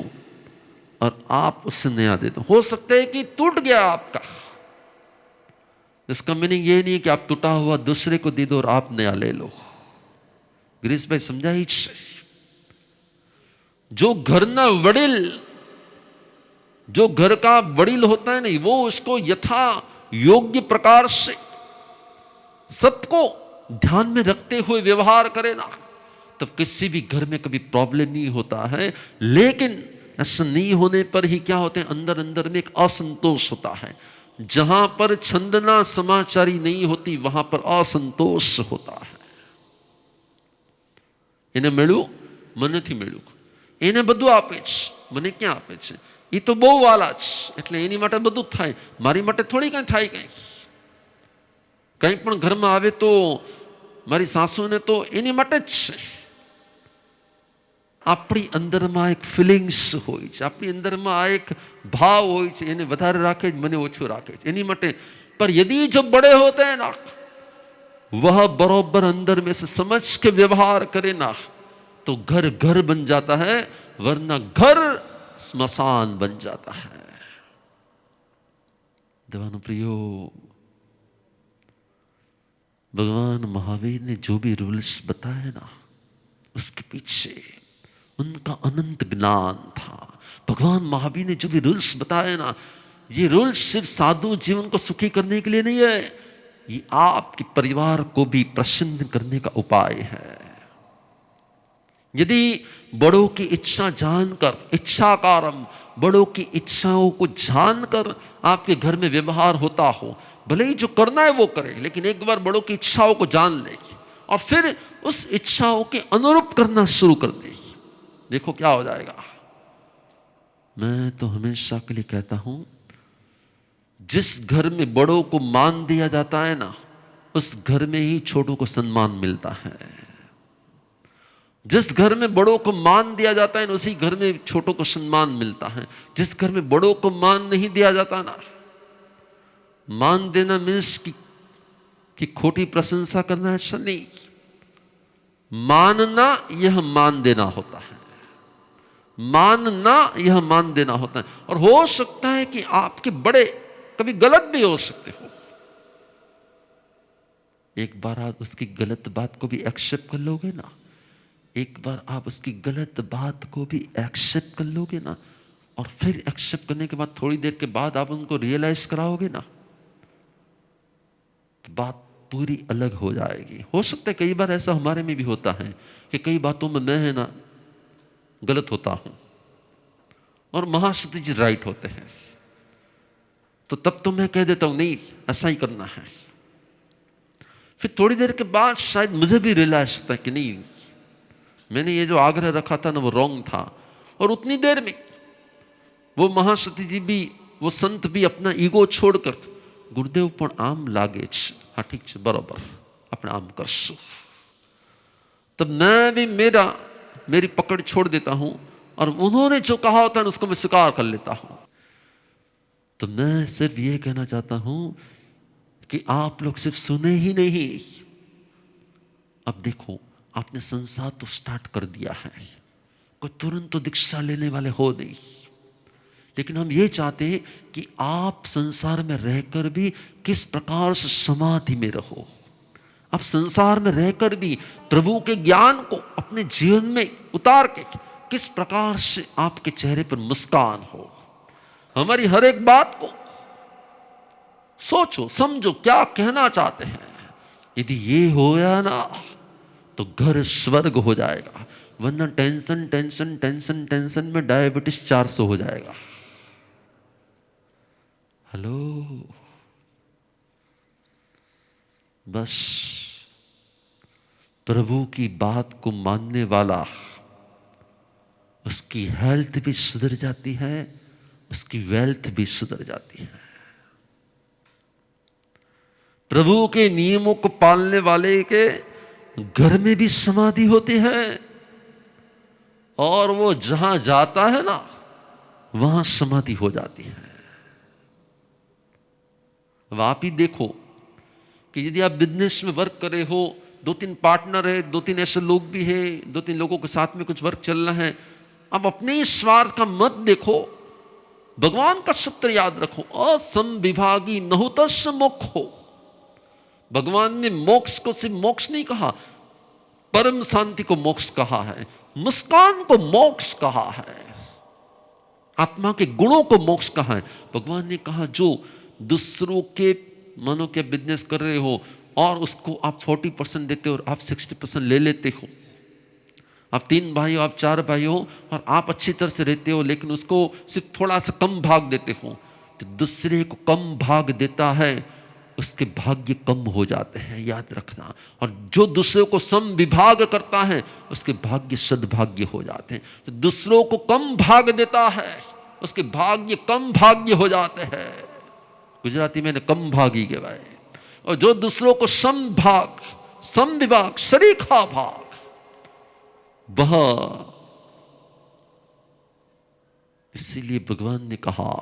और आप उससे नया दे दो। हो सकता है कि टूट गया आपका, इसका मीनिंग ये नहीं है कि आप टूटा हुआ दूसरे को दे दो और आप नया ले लो। गिरीश भाई समझाई છે? जो घरना वडिल, जो घर का वडिल होता है नहीं, वो उसको यथा योग्य प्रकार से सबको ध्यान में रखते हुए व्यवहार करे ना, तब किसी भी घर में कभी प्रॉब्लम नहीं होता है। लेकिन ऐसा नहीं होने पर ही क्या होते हैं, अंदर अंदर में एक असंतोष होता है। जहां पर छंदना समाचारी नहीं होती वहां पर असंतोष होता है। એને મળ્યું, મનેથી મળ્યું, એને બધું આપે છે, મને ક્યાં આપે છે? એ તો બહુ વાલા છે એટલે એની માટે બધું જ થાય, મારી માટે થોડી કાંઈ થાય। કંઈ પણ ઘરમાં આવે તો મારી સાસુને તો એની માટે જ છે। આપણી અંદરમાં એક ફિલિંગ્સ હોય છે, આપણી અંદરમાં આ એક ભાવ હોય છે, એને વધારે રાખે જ મને ઓછું રાખે છે એની માટે। पर यदि जो बड़े होते हैं ना, वह बरोबर अंदर में से समझ के व्यवहार करे ना, तो घर घर बन जाता है, वरना घर स्मशान बन जाता है। देवानु प्रियो, भगवान महावीर ने जो भी रूल्स बताए ना, उसके पीछे उनका अनंत ज्ञान था। भगवान महावीर ने जो भी रूल्स बताए ना, ये रूल्स सिर्फ साधु जीवन को सुखी करने के लिए नहीं है, ये आपके परिवार को भी प्रसन्न करने का उपाय है। यदि बड़ों की इच्छा जानकर, इच्छाकारम, बड़ों की इच्छाओं को जानकर आपके घर में व्यवहार होता हो, भले ही जो करना है वो करे, लेकिन एक बार बड़ों की इच्छाओं को जान ले और फिर उस इच्छाओं के अनुरूप करना शुरू कर दे, देखो क्या हो जाएगा। मैं तो हमेशा के लिए कहता हूं, जिस घर में बड़ों को मान दिया जाता है ना, उस घर में ही छोटों को सम्मान मिलता है। जिस घर में बड़ों को मान दिया जाता है ना, उसी घर में छोटों को सम्मान मिलता है। जिस घर में बड़ों को मान नहीं दिया जाता ना, मान देना मीन्स कि खोटी प्रशंसा करना, ऐसा नहीं। मानना यह मान देना होता है, मानना यह मान देना होता है। और हो सकता है कि आपके बड़े कभी गलत भी हो सकते हो, एक बार आप उसकी गलत बात को भी एक्सेप्ट कर लोगे ना, एक बार आप उसकी गलत बात को भी एक्सेप्ट कर लोगे ना, और फिर एक्सेप्ट करने के बाद थोड़ी देर के बाद आप उनको रियलाइज कराओगे ना, तो बात पूरी अलग हो जाएगी। हो सकता है कई बार ऐसा हमारे में भी होता है कि कई बातों में मैं है ना गलत होता हूं और महासती जी राइट होते हैं, तो तब तो मैं कह देता हूं नहीं ऐसा ही करना है। फिर थोड़ी देर के बाद शायद मुझे भी रियलाइज होता है कि नहीं, मैंने ये जो आग्रह रखा था ना वो रॉन्ग था। और उतनी देर में वो महासती जी भी, वो संत भी अपना ईगो छोड़कर, गुरुदेव पण आम लागे छे, हाँ ठीक है बराबर अपने आम करशु, तब मैं भी मेरी पकड़ छोड़ देता हूं और उन्होंने जो कहा होता है उसको मैं स्वीकार कर लेता हूं। तो मैं सिर्फ ये कहना चाहता हूं कि आप लोग सिर्फ सुने ही नहीं, अब देखो आपने संसार तो स्टार्ट कर दिया है, कोई तुरंत तो दीक्षा लेने वाले हो नहीं, लेकिन हम ये चाहते हैं कि आप संसार में रहकर भी किस प्रकार से समाधि में रहो, आप संसार में रहकर भी प्रभु के ज्ञान को अपने जीवन में उतार के किस प्रकार से आपके चेहरे पर मुस्कान हो। हमारी हर एक बात को सोचो समझो, क्या कहना चाहते हैं। यदि ये होया ना तो घर स्वर्ग हो जाएगा, वरना टेंशन टेंशन टेंशन टेंशन में डायबिटीज 400 हो जाएगा। हेलो, बस प्रभु की बात को मानने वाला उसकी हेल्थ भी सुधर जाती है, उसकी वेल्थ भी सुधर जाती है। प्रभु के नियमों को पालने वाले के घर में भी समाधि होती है, और वो जहां जाता है ना वहां समाधि हो जाती है। अब आप ही देखो कि यदि आप बिजनेस में वर्क कर रहे हो, 2-3 पार्टनर है, 2-3 ऐसे लोग भी हैं, 2-3 लोगों के साथ में कुछ वर्क चल रहा है, अब अपने ही स्वार्थ का मत देखो, भगवान का सूत्र याद रखो, असंविभागी नहुतस्य मोक्षो। भगवान ने मोक्ष को सिर्फ मोक्ष नहीं कहा, परम शांति को मोक्ष कहा है, मुस्कान को मोक्ष कहा है, आत्मा के गुणों को मोक्ष कहा है। भगवान ने कहा जो दूसरों के मानो के बिजनेस कर रहे हो और उसको आप 40% देते हो और आप 60% ले लेते हो, आप 3 भाई हो, आप 4 भाई हो और आप अच्छी तरह से रहते हो, लेकिन उसको सिर्फ थोड़ा सा कम भाग देते हो, तो दूसरे को कम भाग देता है उसके भाग्य कम हो जाते हैं, याद रखना। और जो दूसरे को सम विभाग करता है उसके भाग्य सद्भाग्य हो जाते हैं। तो दूसरों को कम भाग देता है उसके भाग्य कम भाग्य हो जाते हैं, गुजराती में कम भागी के भाई। और जो दूसरों को सम भाग, सम विभाग, सरीखा भाग, वह, इसीलिए भगवान ने कहा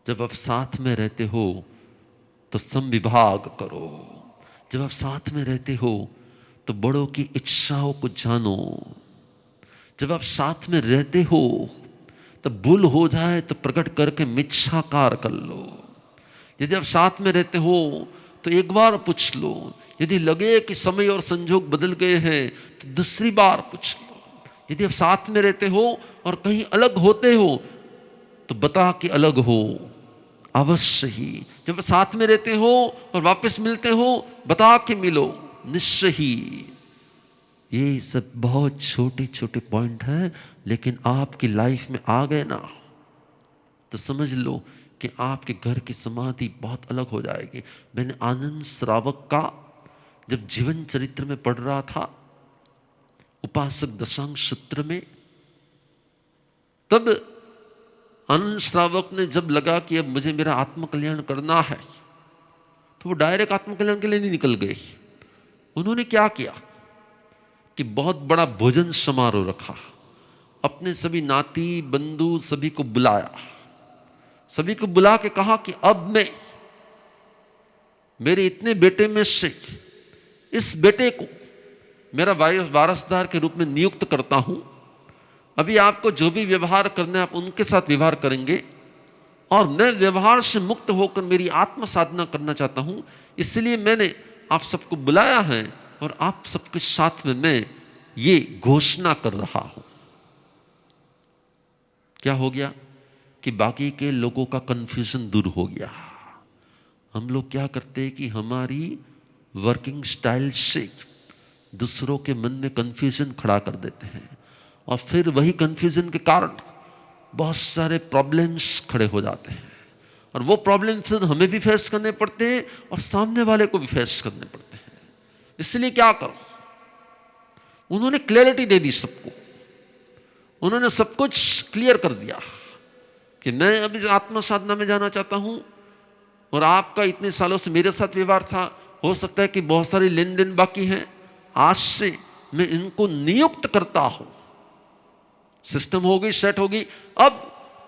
जब आप साथ में रहते हो तो समविभाग करो, जब आप साथ में रहते हो तो बड़ों की इच्छाओं को जानो, जब आप साथ में रहते हो तो भूल हो जाए तो प्रकट करके मिच्छाकार कर लो, यदि आप साथ में रहते हो तो एक बार पूछ लो, यदि लगे कि समय और संजोग बदल गए हैं तो दूसरी बार पूछ लो, यदि आप साथ में रहते हो और कहीं अलग होते हो तो बता कि अलग हो अवश्य ही, जब साथ में रहते हो और वापस मिलते हो बता के मिलो निश्चय ही। ये सब बहुत छोटे छोटे पॉइंट हैं, लेकिन आपकी लाइफ में आ गए ना तो समझ लो कि आपके घर की समाधि बहुत अलग हो जाएगी। मैंने आनंद श्रावक का जब जीवन चरित्र में पढ़ रहा था, उपासक दशांग सूत्र में, तब आनंद श्रावक ने जब लगा कि अब मुझे मेरा आत्मकल्याण करना है तो वो डायरेक्ट आत्मकल्याण के लिए नहीं निकल गए। उन्होंने क्या किया कि बहुत बड़ा भोजन समारोह रखा, अपने सभी नाती बंधु सभी को बुलाया, सभी को बुला के कहा कि अब मैं मेरे इतने बेटे में से इस बेटे को मेरा वारसदार के रूप में नियुक्त करता हूं, अभी आपको जो भी व्यवहार करना है आप उनके साथ व्यवहार करेंगे, और मैं व्यवहार से मुक्त होकर मेरी आत्म साधना करना चाहता हूं, इसलिए मैंने आप सबको बुलाया है और आप सबके साथ में मैं ये घोषणा कर रहा हूं। क्या हो गया कि बाकी के लोगों का कंफ्यूजन दूर हो गया। हम लोग क्या करते हैं कि हमारी वर्किंग स्टाइल से दूसरों के मन में कंफ्यूजन खड़ा कर देते हैं, और फिर वही कंफ्यूजन के कारण बहुत सारे प्रॉब्लम्स खड़े हो जाते हैं, और वो प्रॉब्लम्स हमें भी फेस करने पड़ते हैं और सामने वाले को भी फेस करने पड़ते हैं। इसलिए क्या करो, उन्होंने क्लैरिटी दे दी सबको, उन्होंने सब कुछ क्लियर कर दिया कि मैं अभी आत्मा साधना में जाना चाहता हूं, और आपका इतने सालों से मेरे साथ व्यवहार था, हो सकता है कि बहुत सारे लेन देन बाकी हैं, आज से मैं इनको नियुक्त करता हूं। सिस्टम हो गई, सेट हो गई। अब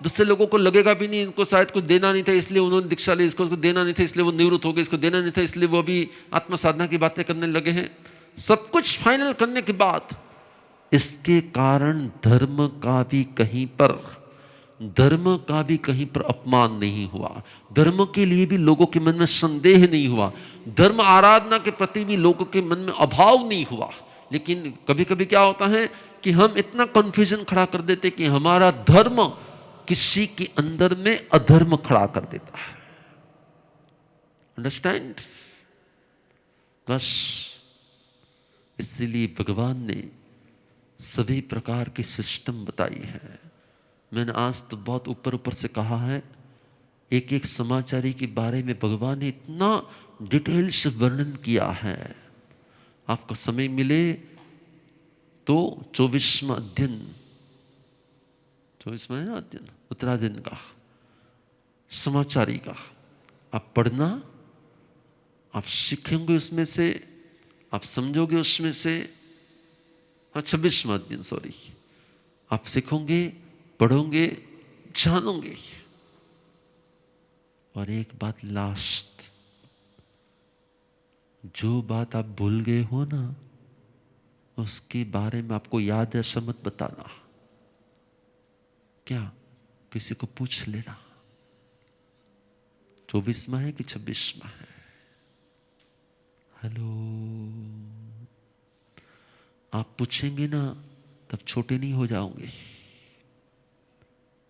दूसरे लोगों को लगेगा भी नहीं इनको शायद कुछ देना नहीं था इसलिए उन्होंने दीक्षा ली, इसको देना नहीं था इसलिए वो निवृत्त हो गए, इसको देना नहीं था इसलिए वो अभी आत्म साधना की बातें करने लगे हैं। सब कुछ फाइनल करने के बाद इसके कारण धर्म का भी कहीं पर अपमान नहीं हुआ, धर्म के लिए भी लोगों के मन में संदेह नहीं हुआ, धर्म आराधना के प्रति भी लोगों के मन में अभाव नहीं हुआ। लेकिन कभी कभी क्या होता है कि हम इतना कंफ्यूजन खड़ा कर देते कि हमारा धर्म किसी के अंदर में अधर्म खड़ा कर देता है। अंडरस्टैंड? बस इसलिए भगवान ने सभी प्रकार की सिस्टम बताई है। मैंने आज तो बहुत ऊपर ऊपर से कहा है, एक एक समाचारी के बारे में भगवान ने इतना डिटेल से वर्णन किया है। आपको समय मिले तो 24वां अध्ययन 24वां अध्ययन उत्तराधीन का, समाचारी का। आप पढ़ना, आप सीखेंगे उसमें से, आप समझोगे उसमें से। हाँ 26वां अध्ययन, सॉरी। आप सीखोगे, पढ़ोगे, जानोगे। और एक बात लास्ट, जो बात आप भूल गए हो ना, उसके बारे में आपको याद है, ऐसा मत बताना। क्या? किसी को पूछ लेना 24वां है कि 26वां है। हेलो, आप पूछेंगे ना तब छोटे नहीं हो जाओगे।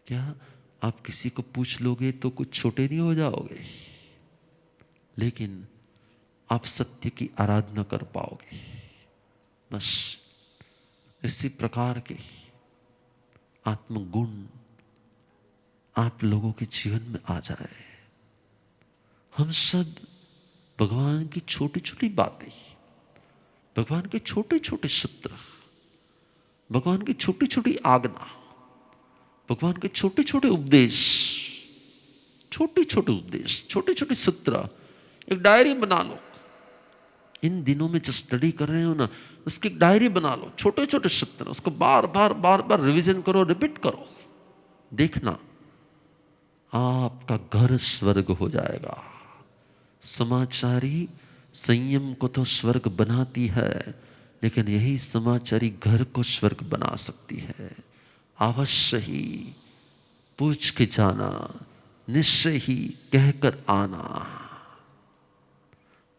क्या? आप किसी को पूछ लोगे तो कुछ छोटे नहीं हो जाओगे, लेकिन आप सत्य की आराधना कर पाओगे। बस इसी प्रकार के आत्मगुण आप लोगों के जीवन में आ जाए। हम सब भगवान की छोटी छोटी बातें, भगवान के छोटे छोटे सूत्र, भगवान की छोटी छोटी आज्ञा, भगवान के छोटे छोटे उपदेश, छोटे छोटे उपदेश, छोटे छोटे सूत्र, एक डायरी बना लो। इन दिनों में जो स्टडी कर रहे हो ना, उसकी एक डायरी बना लो, छोटे छोटे सूत्र, उसको बार बार रिवीजन करो, रिपीट करो। देखना आपका घर स्वर्ग हो जाएगा। समाचारी संयम को तो स्वर्ग बनाती है, लेकिन यही समाचारी घर को स्वर्ग बना सकती है। अवश्य ही पूछ के जाना, निश्चय ही कहकर आना।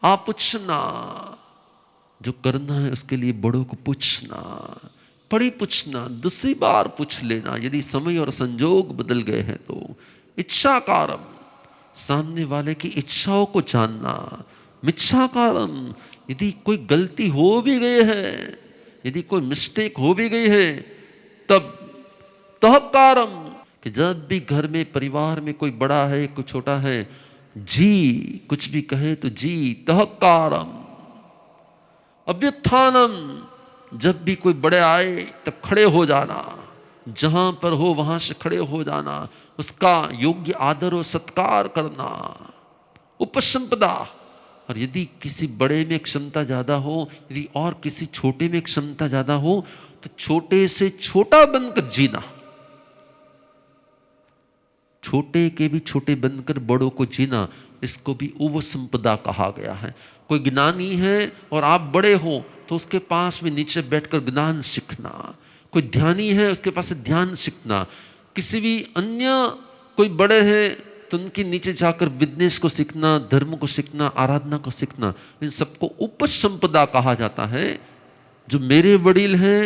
आप पूछना, जो करना है उसके लिए बड़ों को पूछना, पढ़ी पूछना, दूसरी बार पूछ लेना। यदि समय और संजोग बदल गए हैं तो इच्छाकारम, सामने वाले की इच्छाओं को जानना। मिच्छाकारम, यदि कोई गलती हो भी गई है, यदि कोई मिस्टेक हो भी गई है, तब तहकारम, कि जब भी घर में परिवार में कोई बड़ा है कोई छोटा है, जी कुछ भी कहे तो जी तहकारम। अभ्युत्थानम, जब भी कोई बड़े आए तब खड़े हो जाना, जहां पर हो वहां से खड़े हो जाना, उसका योग्य आदर और सत्कार करना। उपसंपदा, और यदि किसी बड़े में क्षमता ज्यादा हो, यदि और किसी छोटे में क्षमता ज्यादा हो, तो छोटे से छोटा बनकर जीना। छोटे के भी छोटे बनकर बड़ों को जीना, इसको भी उपसंपदा कहा गया है। कोई ज्ञानी है और आप बड़े हो तो उसके पास में नीचे बैठकर ज्ञान सीखना। कोई ध्यानी है, उसके पास से ध्यान सीखना। किसी भी अन्य कोई बड़े हैं तो उनके नीचे जाकर बिजनेस को सीखना, धर्म को सीखना, आराधना को सीखना। इन सबको उपसंपदा कहा जाता है। जो मेरे वडील हैं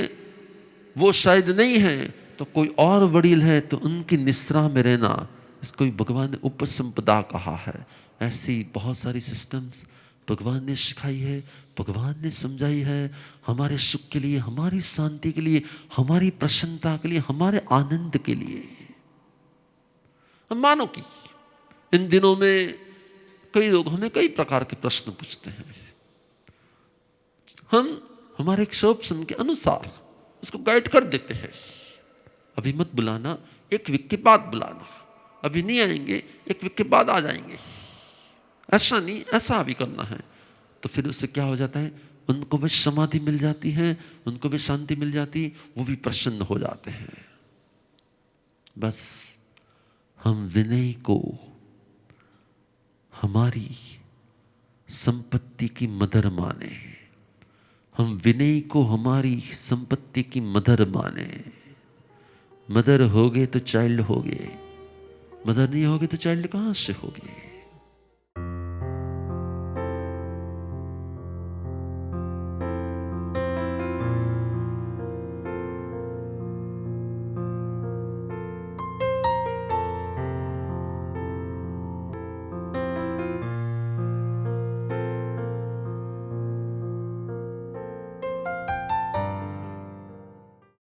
वो शायद नहीं है, तो कोई और वडील है तो उनकी निश्रा में रहना, इसको भी भगवान ने उपसंपदा कहा है। ऐसी बहुत सारी सिस्टम्स भगवान ने सिखाई है, भगवान ने समझाई है, हमारे सुख के लिए, हमारी शांति के लिए, हमारी प्रसन्नता के लिए, हमारे आनंद के लिए। हम मानो कि इन दिनों में कई लोग हमें कई प्रकार के प्रश्न पूछते हैं, हम हमारे एक ऑप्शन के अनुसार उसको गाइड कर देते हैं। अभी मत बुलाना, एक वीक के बाद बुलाना, अभी नहीं आएंगे, एक वीक के बाद आ जाएंगे, ऐसा नहीं, ऐसा अभी करना है। तो फिर उससे क्या हो जाता है, उनको भी समाधि मिल जाती है, उनको भी शांति मिल जाती, वो भी प्रसन्न हो जाते हैं। बस हम विनय को हमारी संपत्ति की मदर माने, हम विनय को हमारी संपत्ति की मदर माने। मदर होगे तो चाइल्ड होगे, मदर नहीं होगे तो चाइल्ड कहां से होगे।